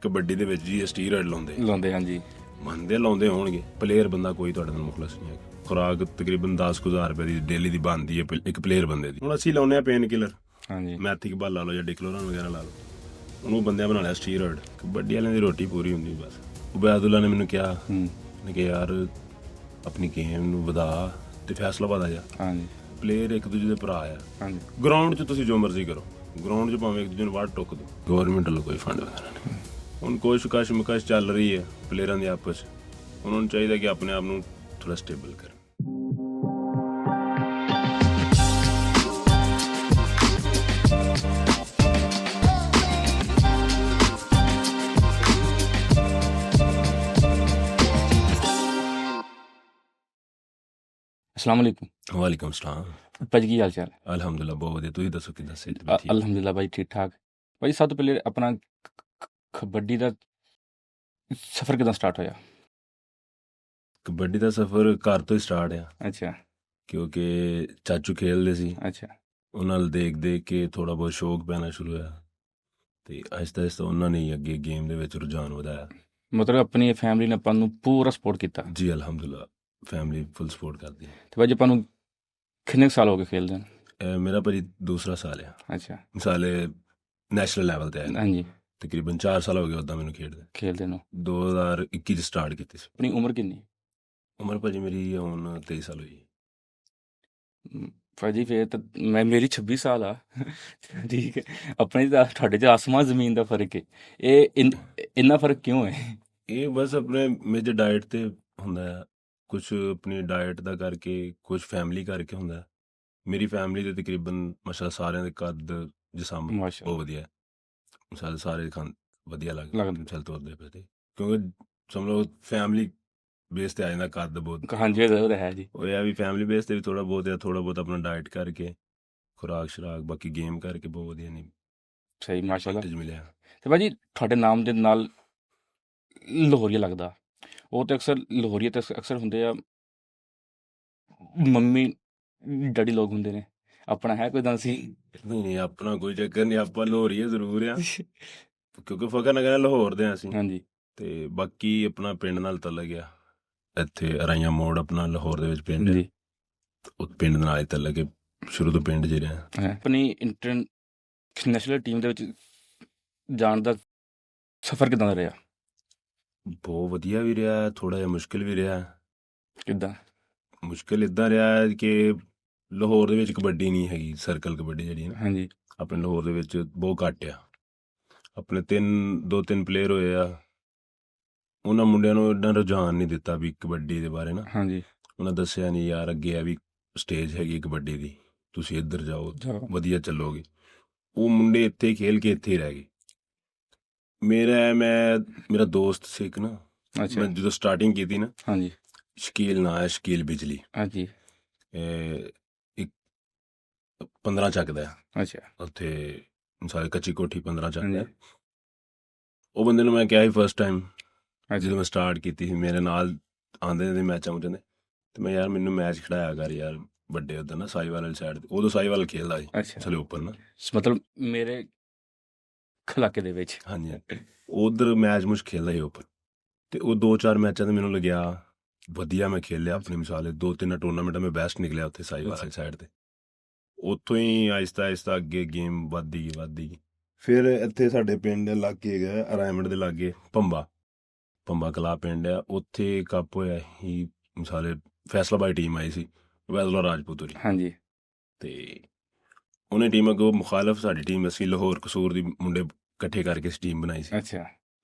ਕਬੱਡੀ ਦੇ ਵਿੱਚ ਜੀ ਸਟੀਰੋਇਡ ਲਾਉਂਦੇ ਹਾਂਜੀ ਮੰਨਦੇ ਲਾਉਂਦੇ ਹੋਣਗੇ। ਪਲੇਅਰ ਬੰਦਾ ਕੋਈ ਤੁਹਾਡੇ ਨਾਲ ਮੁਖਲਸ ਨਹੀਂ ਹੈਗਾ। ਖੁਰਾਕ ਤਕਰੀਬਨ 10,000 ਰੁਪਏ ਦੀ ਡੇਲੀ ਦੀ ਬਣਦੀ ਹੈ ਇੱਕ ਪਲੇਅਰ ਬੰਦੇ ਦੀ। ਹੁਣ ਅਸੀਂ ਲਾਉਂਦੇ ਆ ਪੇਨ ਕਿਲਰ, ਹਾਂਜੀ ਮੈਥਿਕ ਬਾਲ ਲਾ ਲਓ ਜਾਂ ਡਿਕਲੋਰਨ ਵਗੈਰਾ ਲਾ ਲਓ, ਉਹਨੂੰ ਬੰਦਿਆਂ ਬਣਾ ਲਿਆ ਸਟੀਰੋਇਡ। ਕਬੱਡੀ ਵਾਲਿਆਂ ਦੀ ਰੋਟੀ ਪੂਰੀ ਹੁੰਦੀ ਬਸ। ਉਬੈਦੁੱਲਾ ਨੇ ਮੈਨੂੰ ਕਿਹਾ ਕਿ ਯਾਰ ਆਪਣੀ ਗੇਮ ਨੂੰ ਵਧਾ ਤੇ ਫੈਸਲਾਬਾਦ ਆ ਜਾ। ਹਾਂਜੀ ਪਲੇਅਰ ਇੱਕ ਦੂਜੇ ਦੇ ਭਰਾ ਆ। ਹਾਂਜੀ ਗਰਾਊਂਡ 'ਚ ਤੁਸੀਂ ਜੋ ਮਰਜ਼ੀ ਕਰੋ, ਗਰਾਊਂਡ 'ਚ ਭਾਵੇਂ ਇੱਕ ਦੂਜੇ ਨੂੰ ਵੱਢ ਟੁੱਕ ਦਿਓ, ਗਵਰਨਮੈਂਟ ਵੱਲੋਂ ਕੋਈ ਫੰਡ ਵਗੈਰਾ ਨਹੀਂ। ਹੁਣ ਕੁਛ ਕਸ਼ਮਕਸ਼ ਚੱਲ ਰਹੀ ਹੈ ਪਲੇਅਰਾਂ ਦੇ ਆਪਸ 'ਚ, ਉਹਨਾਂ ਨੂੰ ਚਾਹੀਦਾ ਕਿ ਆਪਣੇ ਆਪ ਨੂੰ ਥੋੜਾ ਸਟੇਬਲ ਕਰਨ। अस्सलाम वालेकुम ਵਾਲੇਕੁਮ ਸਲਾਮ। ਭਾਜੀ, ਕੀ ਹਾਲ ਚਾਲ? ਅਲਹਮਦੁਲਿਲਾ ਬਹੁਤ ਵਧੀਆ। ਤੁਸੀਂ ਦੱਸੋ ਕਿੱਦਾਂ ਸਿਹਤ? ਅਲਹਮਦੁਲਿਲਾ ਭਾਈ, ਠੀਕ ਠਾਕ। ਭਾਈ ਸਭ ਤੋਂ ਪਹਿਲੇ ਆਪਣਾ ਕਬੱਡੀ ਦਾ ਸਫ਼ਰ ਕਿਦਾਂ ਸਟਾਰਟ ਹੋਇਆ? ਕਬੱਡੀ ਦਾ ਸਫ਼ਰ ਘਰ ਤੋਂ ਹੀ ਸਟਾਰਟ ਆ, ਅੱਛਾ ਕਿਉਂਕਿ ਚਾਚੂ ਖੇਡਦੇ ਸੀ, ਅੱਛਾ ਉਹਨਾਂ ਨਾਲ ਦੇਖ ਦੇਖ ਕੇ ਥੋੜਾ ਬਹੁਤ ਸ਼ੌਕ ਪੈਣਾ ਸ਼ੁਰੂ ਹੋਇਆ ਤੇ ਆਹਿਸਤਾ ਆਹਿਸਤਾ ਉਹਨਾਂ ਨੇ ਹੀ ਅੱਗੇ ਗੇਮ ਦੇ ਵਿੱਚ ਰੁਝਾਨ ਵਧਾਇਆ। ਮਤਲਬ ਆਪਣੀ ਫੈਮਿਲੀ ਨੇ ਆਪਾਂ ਨੂੰ ਪੂਰਾ ਸਪੋਰਟ ਕੀਤਾ। ਜੀ ਅਲਹਮਦੁਲਿਲਾ, ਫੈਮਿਲੀ ਫੁੱਲ ਸਪੋਰਟ ਕਰਦੀ ਹੈ। ਤੇ ਭਾਜੀ ਆਪਾਂ ਨੂੰ ਕਿੰਨੇ ਕੁ ਸਾਲ ਹੋ ਗਏ ਖੇਡਦੇ ਨੂੰ? ਮੇਰਾ ਭਾਜੀ ਦੂਸਰਾ ਸਾਲ ਆ। ਅੱਛਾ ਸਾਲੇ ਨੈਸ਼ਨਲ ਲੈਵਲ ਤੇ ਆਇਆ, ਹਾਂਜੀ, ਤਕਰੀਬਨ 4 ਸਾਲ ਹੋ ਗਏ ਉੱਦਾਂ ਮੈਨੂੰ ਖੇਡਦੇ ਨੂੰ। 2021 ਚ ਸਟਾਰਟ ਕੀਤੀ ਸੀ। ਆਪਣੀ ਉਮਰ ਕਿੰਨੀ? ਉਮਰ ਭਾਜੀ ਮੇਰੀ ਹੁਣ 23 ਸਾਲ ਹੋਈ। ਭਾਜੀ ਫੇਰ ਤਾਂ ਮੇਰੀ 26 ਸਾਲ ਆ। ਠੀਕ ਹੈ, ਆਪਣੇ ਤਾਂ ਤੁਹਾਡੇ 'ਚ ਆਸਮਾਨ ਜ਼ਮੀਨ ਦਾ ਫਰਕ ਹੈ। ਇਹ ਇੰਨਾ ਫਰਕ ਕਿਉਂ ਹੈ? ਇਹ ਬਸ ਆਪਣੇ ਮੇਜਰ ਡਾਇਟ ਤੇ ਹੁੰਦਾ ਆ, ਕੁਛ ਆਪਣੀ ਡਾਇਟ ਦਾ ਕਰਕੇ, ਕੁਛ ਫੈਮਿਲੀ ਕਰਕੇ ਹੁੰਦਾ ਹੈ। ਮੇਰੀ ਫੈਮਿਲੀ ਦੇ ਤਕਰੀਬਨ ਮਾਸ਼ਾਅੱਲਾ ਸਾਰਿਆਂ ਦੇ ਕੱਦ ਜਿਸਮ ਮਾਸ਼ਾ ਬਹੁਤ ਵਧੀਆ ਹੈ। ਸਾਰੇ ਵਧੀਆ ਲੱਗਦਾ। ਮਿਸਾਲ ਤੁਰਦੇ ਪਏ ਤੇ, ਕਿਉਂਕਿ ਸਮਝ ਲਓ ਫੈਮਿਲੀ ਬੇਸ ਤੇ ਆ ਜਾਂਦਾ ਕੱਦ ਬਹੁਤ। ਹਾਂਜੀ, ਉਹ ਤਾਂ ਹੈ ਜੀ। ਉਹ ਇਹ ਵੀ ਫੈਮਿਲੀ ਬੇਸ ਤੇ ਵੀ ਥੋੜਾ ਬਹੁਤ ਆਪਣਾ ਡਾਇਟ ਕਰਕੇ, ਖੁਰਾਕ ਸ਼ਰਾਕ, ਬਾਕੀ ਗੇਮ ਕਰਕੇ ਬਹੁਤ ਵਧੀਆ ਨਹੀਂ ਸਹੀ, ਮਾਸ਼ਾਅੱਲਾ। ਐਡਵਾਂਟੇਜ ਮਿਲਿਆ। ਤੇ ਭਾਜੀ ਤੁਹਾਡੇ ਨਾਮ ਦੇ ਨਾਲ ਲਾਹੌਰੀਆ ਲੱਗਦਾ, ਉਹ ਤੇ ਅਕਸਰ ਲਾਹੌਰੀਆ ਤੇ ਅਕਸਰ ਹੁੰਦੇ ਆ ਮੰਮੀ ਡੈਡੀ ਲੋਕ ਹੁੰਦੇ ਨੇ, ਆਪਣਾ ਹੈ ਕੋਈ ਸੀ? ਨਹੀਂ ਆਪਣਾ ਕੋਈ ਚੱਕਰ ਨਹੀਂ, ਆਪਾਂ ਲਾਹੌਰੀਏ ਜ਼ਰੂਰ ਆ ਕਿਉਂਕਿ ਫਕਰ ਨਗਰ ਲਾਹੌਰ ਦੇ ਆ ਅਸੀਂ। ਹਾਂਜੀ ਤੇ ਬਾਕੀ ਆਪਣਾ ਪਿੰਡ ਨਾਲ ਤਲਕ ਆ, ਇੱਥੇ ਅਰਾਈਆਂ ਮੋੜ ਆਪਣਾ ਲਾਹੌਰ ਦੇ ਵਿੱਚ ਪਿੰਡ ਹੈ, ਜੀ। ਉਹ ਪਿੰਡ ਦੇ ਨਾਲ ਹੀ ਤਲਕ ਹੈ, ਸ਼ੁਰੂ ਤੋਂ ਪਿੰਡ 'ਚ ਰਿਹਾ। ਆਪਣੀ ਇੰਟਰਨੈਸ਼ਨਲ ਟੀਮ ਦੇ ਵਿੱਚ ਜਾਣ ਦਾ ਸਫ਼ਰ ਕਿਦਾਂ ਦਾ ਰਿਹਾ? ਬਹੁਤ ਵਧੀਆ ਵੀ ਰਿਹਾ, ਥੋੜਾ ਜਿਹਾ ਮੁਸ਼ਕਿਲ ਵੀ ਰਿਹਾ। ਕਿੱਦਾਂ? ਮੁਸ਼ਕਿਲ ਇੱਦਾਂ ਰਿਹਾ ਕਿ ਲਾਹੌਰ ਦੇ ਵਿੱਚ ਕਬੱਡੀ ਨਹੀਂ ਹੈਗੀ, ਸਰਕਲ ਕਬੱਡੀ ਜਿਹੜੀ ਨਾ ਹਾਂਜੀ ਆਪਣੇ ਲਾਹੌਰ ਦੇ ਵਿੱਚ ਬਹੁਤ ਘੱਟ ਆ। ਆਪਣੇ 2-3 ਪਲੇਅਰ ਹੋਏ ਆ, ਉਹਨਾਂ ਮੁੰਡਿਆਂ ਨੂੰ ਇੰਨਾ ਰੁਝਾਨ ਨਹੀਂ ਦਿੱਤਾ ਵੀ ਕਬੱਡੀ ਦੇ ਬਾਰੇ ਨਾ। ਹਾਂਜੀ ਉਹਨਾਂ ਦੱਸਿਆ ਨਹੀਂ ਯਾਰ ਅੱਗੇ ਆ ਵੀ ਸਟੇਜ ਹੈਗੀ ਕਬੱਡੀ ਦੀ, ਤੁਸੀਂ ਇੱਧਰ ਜਾਓ ਵਧੀਆ ਚੱਲੋਗੇ। ਉਹ ਮੁੰਡੇ ਇੱਥੇ ਖੇਲ ਕੇ ਇੱਥੇ ਹੀ ਰਹਿ ਗਏ। ਮੇਰਾ ਦੋਸਤ ਸੀ ਇੱਕ ਨਾ, ਅੱਛਾ ਮੈਂ ਜਦੋਂ ਸਟਾਰਟਿੰਗ ਕੀਤੀ ਨਾ, ਹਾਂਜੀ ਸ਼ਕੀਲ ਨਾਂ ਹੈ, ਸ਼ਕੀਲ ਬਿਜਲੀ, ਹਾਂਜੀ ਇੱਕ 15 ਚੱਕਦਾ ਅੱਛਾ ਉੱਥੇ, ਸਾਰੇ ਕੱਚੀ ਕੋਠੀ 15 ਚੱਕਦਾ। ਹਾਂਜੀ ਉਹ ਬੰਦੇ ਨੂੰ ਮੈਂ ਕਿਹਾ ਸੀ ਫਸਟ ਟਾਈਮ ਹਾਂਜੀ ਜਦੋਂ ਮੈਂ ਸਟਾਰਟ ਕੀਤੀ ਸੀ, ਮੇਰੇ ਨਾਲ ਆਉਂਦੇ ਨੇ ਮੈਚਾਂ ਮੁੱਚਾਂ ਦੇ, ਤੇ ਮੈਂ ਯਾਰ ਮੈਨੂੰ ਮੈਚ ਖਿਡਾਇਆ ਕਰ ਯਾਰ ਵੱਡੇ ਉੱਧਰ ਨਾ ਸਾਈਵਾਲ ਵਾਲੀ ਸਾਈਡ ਤੇ। ਉਦੋਂ ਸਾਈਵਾਲ ਖੇਲਦਾ ਸੀ ਅੱਛਾ, ਚਲੇ ਉੱਪਰ ਨਾ, ਮਤਲਬ ਮੇਰੇ ਇਲਾਕੇ ਦੇ ਵਿੱਚ। ਹਾਂਜੀ ਉਧਰ ਮੈਚ ਮੁੱਚ ਖੇਲਦਾ ਸੀ ਉੱਪਰ। ਤੇ ਉਹ 2-4 ਮੈਚਾਂ ਤੇ ਮੈਨੂੰ ਲੱਗਿਆ ਵਧੀਆ ਮੈਂ ਖੇਲਿਆ ਆਪਣੀ ਮਿਸਾਲ 2-3 ਟੂਰਨਾਮੈਂਟਾਂ ਮੈਂ ਬੈਸਟ ਨਿਕਲਿਆ ਉੱਥੇ ਸਾਈਵਾਲ ਵਾਲੀ ਸਾਈਡ ਤੇ। ਉੱਥੋਂ ਹੀ ਆਹਿਸਤਾ ਆਹਿਸਤਾ ਅੱਗੇ ਗੇਮ ਵੱਧਦੀ ਗਈ। ਫਿਰ ਇੱਥੇ ਸਾਡੇ ਪਿੰਡ ਦੇ ਲਾਗੇ ਹੈਗਾ ਅਰਾਈਮੰਡ ਦੇ ਲਾਗੇ ਪੰਬਾ ਕਲਾ ਪਿੰਡ ਆ, ਉੱਥੇ ਕੱਪ ਹੋਇਆ ਸੀ ਮਿਸਾਲੇ, ਫੈਸਲਾਬਾਦ ਟੀਮ ਆਈ ਸੀ, ਵੈਦਲਾ ਰਾਜਪੂਤ ਹੋਰੀ। ਹਾਂਜੀ ਤੇ ਉਹਨੇ ਟੀਮ ਅੱਗੋਂ ਮੁਖਾਲਫ ਸਾਡੀ ਟੀਮ, ਅਸੀਂ ਲਾਹੌਰ ਕਸੂਰ ਦੀ ਮੁੰਡੇ ਇਕੱਠੇ ਕਰਕੇ ਟੀਮ ਬਣਾਈ ਸੀ। ਅੱਛਾ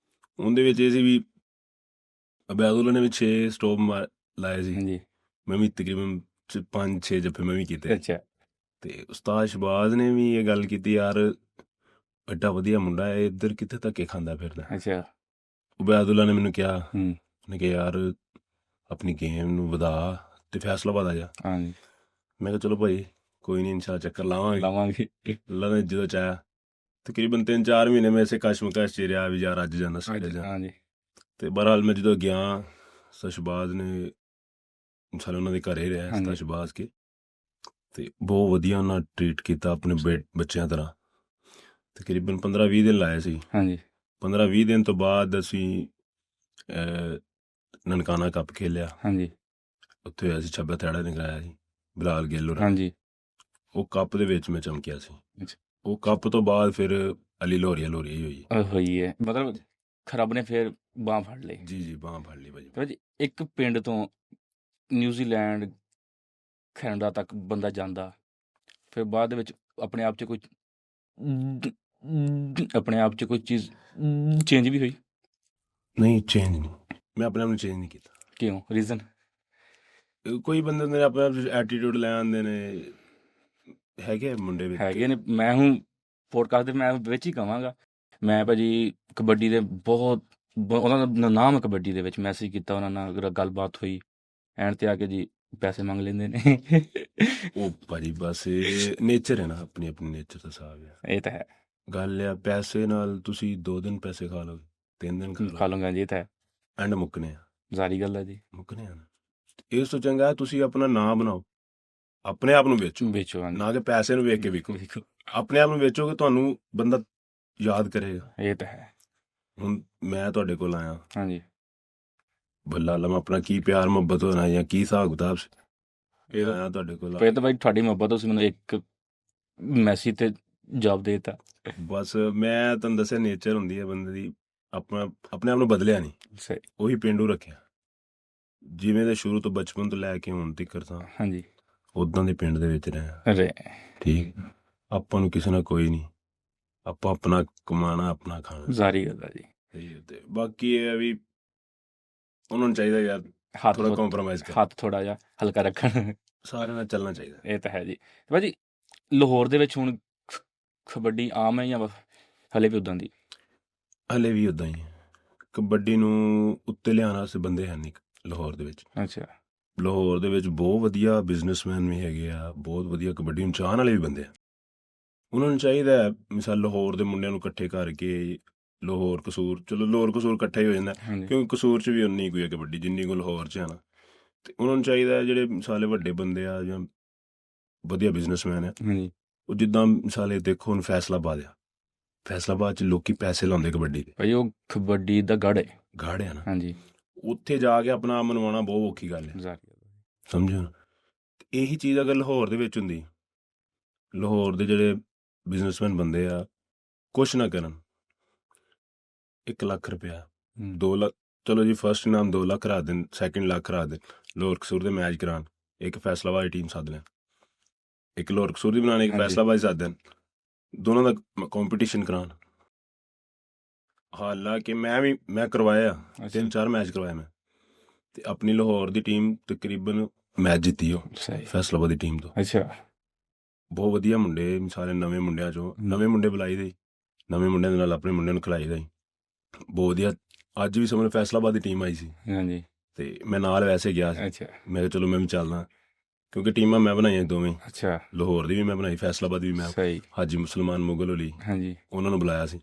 ਉਹਦੇ ਵਿੱਚ ਇਹ ਸੀ ਵੀ ਅਬੈਦੁੱਲਾ ਨੇ ਵੀ 6 ਸਟੋਪ ਲਾਏ ਸੀ, ਹਾਂਜੀ ਮੈਂ ਵੀ ਤਕਰੀਬਨ 5-6 ਜੱਫੇ ਮੈਂ ਵੀ ਕੀਤੇ। ਅੱਛਾ ਤੇ ਉਸਤਾਦ ਸ਼ਬਾਜ਼ ਨੇ ਵੀ ਇਹ ਗੱਲ ਕੀਤੀ ਯਾਰ ਐਡਾ ਵਧੀਆ ਮੁੰਡਾ ਹੈ, ਇੱਧਰ ਕਿੱਥੇ ਧੱਕੇ ਖਾਂਦਾ ਫਿਰਦਾ। ਅੱਛਾ ਉਬੈਦੁੱਲਾ ਨੇ ਮੈਨੂੰ ਕਿਹਾ, ਹੂੰ ਉਹਨੇ ਕਿਹਾ ਯਾਰ ਆਪਣੀ ਗੇਮ ਨੂੰ ਵਧਾ ਤੇ ਫੈਸਲਾਬਾਦ ਆ ਜਾ। ਹਾਂਜੀ ਮੈਂ ਕਿਹਾ ਚਲੋ ਭਾਈ ਕੋਈ ਨਹੀਂ, ਇਨਸ਼ਾ ਚੱਕਰ ਲਾਵਾਂਗੇ। ਅੱਲਾ ਨੇ ਜਦੋਂ ਚਾਹਿਆ। ਤਕਰੀਬਨ 3-4 ਮਹੀਨੇ ਮੈਂ ਇਸੇ ਕਸ਼ਮਕਸ਼ 'ਚ ਰਿਹਾ ਵੀ ਯਾਰ ਅੱਜ ਜਾਣਾ ਸਵੇਰੇ ਜਾ। ਹਾਂਜੀ ਤੇ ਬਹਰਹਾਲ ਮੈਂ ਜਦੋਂ ਗਿਆ, ਸ਼ਬਾਜ਼ ਨੇ ਮਿਸਾਲ ਉਹਨਾਂ ਦੇ ਘਰੇ ਰਿਹਾ ਹਾਂਜੀ। ਸ਼ਬਾਜ਼ ਕੇ, ਤੇ ਬਹੁਤ ਵਧੀਆ ਉਹਨਾਂ ਟਰੀਟ ਕੀਤਾ ਆਪਣੇ ਬੱਚਿਆਂ ਤਰ੍ਹਾਂ। ਤਕਰੀਬਨ 15-20 ਦਿਨ ਲਾਏ ਸੀ। ਹਾਂਜੀ 15-20 ਦਿਨ ਤੋਂ ਬਾਅਦ ਅਸੀਂ ਨਨਕਾਣਾ ਕੱਪ ਖੇਲਿਆ। ਹਾਂਜੀ ਉੱਥੇ ਹੋਇਆ ਸੀ 26 ਥੜਾ ਨਿਕਲਿਆ ਸੀ ਬਿਲਾਲ ਗਿੱਲ ਹੋਰਾਂ ਨੇ। ਹਾਂਜੀ ਉਹ ਕੱਪ ਦੇ ਵਿੱਚ ਮੈਂ ਚਮਕਿਆ ਸੀ। ਅੱਛਾ। ਉਹ ਕੱਪ ਤੋਂ ਬਾਅਦ ਫਿਰ ਅਲੀ ਲੋਰੀਆ ਹੀ ਹੋਈ। ਹੋਈ ਹੈ ਮਤਲਬ ਰੱਬ ਨੇ ਫਿਰ ਬਾਂਹ ਫੜ ਲਈ। ਜੀ ਬਾਂਹ ਫੜ ਲਈ ਭਾਜੀ। ਭਾਜੀ ਇੱਕ ਪਿੰਡ ਤੋਂ ਨਿਊਜ਼ੀਲੈਂਡ ਕੈਨੇਡਾ ਤੱਕ ਬੰਦਾ ਜਾਂਦਾ, ਫਿਰ ਬਾਅਦ ਦੇ ਵਿੱਚ ਆਪਣੇ ਆਪ 'ਚ ਕੋਈ ਚੀਜ਼ ਚੇਂਜ ਵੀ ਹੋਈ? ਨਹੀਂ ਚੇਂਜ ਨਹੀਂ, ਮੈਂ ਆਪਣੇ ਆਪ ਨੂੰ ਚੇਂਜ ਨਹੀਂ ਕੀਤਾ। ਕਿਉਂ? ਰੀਜ਼ਨ? ਕੋਈ ਬੰਦੇ ਨੇ ਆਪਣੇ ਆਪ 'ਚ ਐਟੀਟਿਊਡ ਲੈ ਆਉਂਦੇ ਨੇ, ਹੈਗੇ ਮੁੰਡੇ ਵਿੱਚ ਹੈਗੇ ਨੇ। ਮੈਂ ਹੁਣ ਪੋਡਕਾਸਟ ਦੇ ਮੈਂ ਵਿੱਚ ਹੀ ਕਹਾਂਗਾ, ਮੈਂ ਭਾਜੀ ਕਬੱਡੀ ਦੇ ਬਹੁਤ ਉਹਨਾਂ ਦਾ ਨਾਮ ਹੈ ਕਬੱਡੀ ਦੇ ਵਿੱਚ, ਮੈਸੇਜ ਕੀਤਾ ਉਹਨਾਂ ਨਾਲ, ਗੱਲਬਾਤ ਹੋਈ, ਐਂਡ 'ਤੇ ਆ ਕੇ ਜੀ ਪੈਸੇ ਮੰਗ ਲੈਂਦੇ ਨੇ। ਉਹ ਭਾਜੀ ਬਸ ਇਹ ਨੇਚਰ ਹੈ ਨਾ, ਆਪਣੀ ਨੇਚਰ ਦਾ ਹਿਸਾਬ ਹੈ। ਇਹ ਤਾਂ ਹੈ। ਗੱਲ ਆ ਪੈਸੇ ਨਾਲ, ਤੁਸੀਂ 2 ਦਿਨ ਪੈਸੇ ਖਾ ਲਓਗੇ, 3 ਦਿਨ ਖਾ ਲੂੰਗਾ ਜੀ, ਇਹ ਤਾਂ ਹੈ। ਐਂਡ ਮੁੱਕਨੇ ਆ, ਸਾਰੀ ਗੱਲ ਹੈ ਜੀ, ਮੁੱਕਨੇ ਆ। ਇਸ ਤੋਂ ਚੰਗਾ ਤੁਸੀਂ ਆਪਣਾ ਨਾਂ ਬਣਾਓ, ਆਪਣੇ ਆਪ ਨੂੰ ਵੇਚੋ, ਨਾ ਕਿ ਪੈਸੇ ਨੂੰ ਵੇਖ ਕੇ ਵਿਕੋ। ਆਪਣੇ ਆਪ ਨੂੰ ਵੇਚੋਗੇ, ਤੁਹਾਨੂੰ ਬੰਦਾ ਯਾਦ ਕਰੇਗਾ। ਇਹ ਤਾਂ ਹੈ। ਹੁਣ ਮੈਂ ਤੁਹਾਡੇ ਕੋਲ ਆਇਆ, ਹਾਂਜੀ, ਬੱਲਾ ਲਮ ਆਪਣਾ ਕੀ ਪਿਆਰ ਮੁਹੱਬਤ ਹੋਣਾ ਜਾਂ ਕੀ ਹਿਸਾਬ ਕਿਤਾਬ ਸੀ, ਇਹ ਆਇਆ ਤੁਹਾਡੇ ਕੋਲ। ਫਿਰ ਤਾਂ ਭਾਈ ਤੁਹਾਡੀ ਮੁਹੱਬਤ ਤੁਸੀਂ ਮੈਨੂੰ ਇੱਕ ਮੈਸੇਜ ਤੇ ਜਵਾਬ ਦੇ ਦਿੱਤਾ। ਬਸ ਮੈਂ ਤੁਹਾਨੂੰ ਦੱਸਿਆ, ਨੇਚਰ ਹੁੰਦੀ ਹੈ ਬੰਦੇ ਦੀ, ਆਪਣੇ ਆਪ ਨੂੰ ਬਦਲਿਆ ਨਹੀਂ, ਸਹੀ। ਉਹੀ ਪੇਂਡੂ ਰੱਖਿਆ, ਜਿਵੇਂ ਦੇ ਸ਼ੁਰੂ ਤੋਂ ਬਚਪਨ ਤੋਂ ਲੈ ਕੇ ਹੁਣ ਤੱਕ ਤਾਂ ਹਾਂਜੀ ਉਦਾਂ ਦੇ ਪਿੰਡ ਦੇ ਵਿੱਚ ਰਿਹਾ। ਅਰੇ ਠੀਕ, ਆਪਾਂ ਨੂੰ ਕਿਸੇ ਨਾਲ ਕੋਈ ਨਹੀਂ, ਆਪਾਂ ਆਪਣਾ ਕਮਾਣਾ, ਆਪਣਾ ਖਾਣਾ। ਸਾਰੀ ਗੱਲ ਹੈ ਜੀ। ਤੇ ਬਾਕੀ ਇਹ ਹੈ ਵੀ ਉਹਨਾਂ ਨੂੰ ਚਾਹੀਦਾ ਯਾਰ ਹੱਥ ਥੋੜਾ ਕੰਪਰੋਮਾਈਜ਼ ਕਰ, ਹੱਥ ਥੋੜਾ ਜਿਹਾ ਹਲਕਾ ਰੱਖਣ, ਸਾਰਿਆਂ ਨਾਲ ਚੱਲਣਾ ਚਾਹੀਦਾ। ਇਹ ਤਾਂ ਹੈ ਜੀ। ਭਾਜੀ ਲਾਹੌਰ ਦੇ ਵਿੱਚ ਹੁਣ ਕਬੱਡੀ ਆਮ ਹੈ ਜਾਂ ਹਲੇ ਵੀ ਉਦਾਂ ਦੀ? ਹਲੇ ਵੀ ਉਦਾਂ ਹੀ ਹੈ। ਕਬੱਡੀ ਨੂੰ ਉੱਤੇ ਲਿਆਉਣ ਵਾਸਤੇ ਬੰਦੇ ਹੈ ਨਹੀਂ ਲਾਹੌਰ ਦੇ ਵਿੱਚ। ਅੱਛਾ। ਲਾਹੌਰ ਦੇ ਵਿੱਚ ਬਹੁਤ ਵਧੀਆ ਬਿਜ਼ਨਸਮੈਨ ਵੀ ਹੈਗੇ ਆ, ਬਹੁਤ ਵਧੀਆ ਕਬੱਡੀ ਨੂੰ ਚਾਹਣ ਵਾਲੇ ਵੀ ਬੰਦੇ ਆ। ਉਹਨਾਂ ਨੂੰ ਚਾਹੀਦਾ ਹੈ, ਮਿਸਾਲ ਲਾਹੌਰ ਦੇ ਮੁੰਡਿਆਂ ਨੂੰ ਇਕੱਠੇ ਕਰਕੇ, ਲਾਹੌਰ ਕਸੂਰ, ਚਲੋ ਲਾਹੌਰ ਕਸੂਰ ਇਕੱਠਾ ਹੀ ਹੋ ਜਾਂਦਾ, ਕਿਉਂਕਿ ਕਸੂਰ 'ਚ ਵੀ ਉਨੀ ਕੋਈ ਹੈ ਕਬੱਡੀ ਜਿੰਨੀ ਕੋਈ ਲਾਹੌਰ 'ਚ ਹੈ ਨਾ। ਅਤੇ ਉਹਨਾਂ ਨੂੰ ਚਾਹੀਦਾ ਜਿਹੜੇ ਮਿਸਾਲੇ ਵੱਡੇ ਬੰਦੇ ਆ ਜਾਂ ਵਧੀਆ ਬਿਜ਼ਨਸਮੈਨ ਆ, ਉਹ ਜਿੱਦਾਂ ਮਿਸਾਲੇ ਦੇਖੋ ਹੁਣ ਫੈਸਲਾਬਾਦ ਆ, ਫੈਸਲਾਬਾਦ 'ਚ ਲੋਕੀ ਪੈਸੇ ਲਾਉਂਦੇ ਕਬੱਡੀ ਦੇ। ਭਾਈ ਉਹ ਕਬੱਡੀ ਦਾ ਗੜ੍ਹ ਹੈ ਨਾ। ਹਾਂਜੀ, ਉੱਥੇ ਜਾ ਕੇ ਆਪਣਾ ਮਨਵਾਉਣਾ ਬਹੁਤ ਔਖੀ ਗੱਲ ਹੈ, ਸਮਝੋ। ਇਹੀ ਚੀਜ਼ ਅਗਰ ਲਾਹੌਰ ਦੇ ਵਿੱਚ ਹੁੰਦੀ, ਲਾਹੌਰ ਦੇ ਜਿਹੜੇ ਬਿਜ਼ਨਸਮੈਨ ਬੰਦੇ ਆ ਕੁਛ ਨਾ ਕਰਨ, 1 ਲੱਖ ਰੁਪਇਆ, 2 ਲੱਖ, ਚਲੋ ਜੀ ਫਸਟ ਇਨਾਮ 2 ਲੱਖ ਰੱਖ ਦੇਣ, ਸੈਕਿੰਡ ਲੱਖ ਰੱਖ ਦੇਣ, ਲਾਹੌਰ ਕਸੂਰ ਦੇ ਮੈਚ ਕਰਾਉਣ, ਇੱਕ ਫੈਸਲਾਬਾਦ ਦੀ ਟੀਮ ਸੱਦ ਲੈਣ, ਇੱਕ ਲਾਹੌਰ ਕਸੂਰ ਦੀ ਬਣਾਉਣ, ਇੱਕ ਫੈਸਲਾਬਾਦ ਦੀ ਸੱਦ ਦੇਣ, ਦੋਨਾਂ ਦਾ ਕੰਪੀਟੀਸ਼ਨ ਕਰਾਉਣ। ਹਾਲਾਂਕਿ ਮੈਂ ਕਰਵਾਇਆ 3-4 ਮੈਚ ਕਰਵਾਇਆ ਮੈਂ, ਤੇ ਆਪਣੀ ਲਾਹੌਰ ਦੀ ਟੀਮ ਤਕਰੀਬਨ ਮੈਚ ਜਿੱਤੀ ਉਹ ਫੈਸਲਾਬਾਦ ਦੀ ਟੀਮ ਤੋਂ। ਅੱਛਾ। ਬਹੁਤ ਵਧੀਆ ਮੁੰਡੇ, ਸਾਰੇ ਨਵੇਂ ਮੁੰਡਿਆਂ 'ਚੋਂ ਨਵੇਂ ਮੁੰਡੇ ਬੁਲਾਈ ਦੇ, ਨਵੇਂ ਮੁੰਡਿਆਂ ਦੇ ਨਾਲ ਆਪਣੇ ਮੁੰਡਿਆਂ ਨੂੰ ਖਿਲਾਈ ਦਾ ਹੀ ਬਹੁਤ ਵਧੀਆ। ਅੱਜ ਵੀ ਸਮਝ ਫੈਸਲਾਬਾਦ ਦੀ ਟੀਮ ਆਈ ਸੀ, ਹਾਂਜੀ, ਤੇ ਮੈਂ ਨਾਲ ਵੈਸੇ ਗਿਆ ਸੀ। ਅੱਛਾ। ਮੈਂ ਕਿਹਾ ਚਲੋ ਮੈਂ ਵੀ ਚੱਲਦਾ, ਕਿਉਂਕਿ ਟੀਮਾਂ ਮੈਂ ਬਣਾਈਆਂ ਦੋਵੇਂ। ਅੱਛਾ। ਲਾਹੌਰ ਦੀ ਵੀ ਮੈਂ ਬਣਾਈ, ਫੈਸਲਾਬਾਦ ਦੀ ਵੀ ਮੈਂ, ਹਾਜੀ ਮੁਸਲਮਾਨ ਮੁਗਲ ਅਲੀ, ਹਾਂਜੀ, ਉਹਨਾਂ ਨੂੰ ਬੁਲਾਇਆ ਸੀ।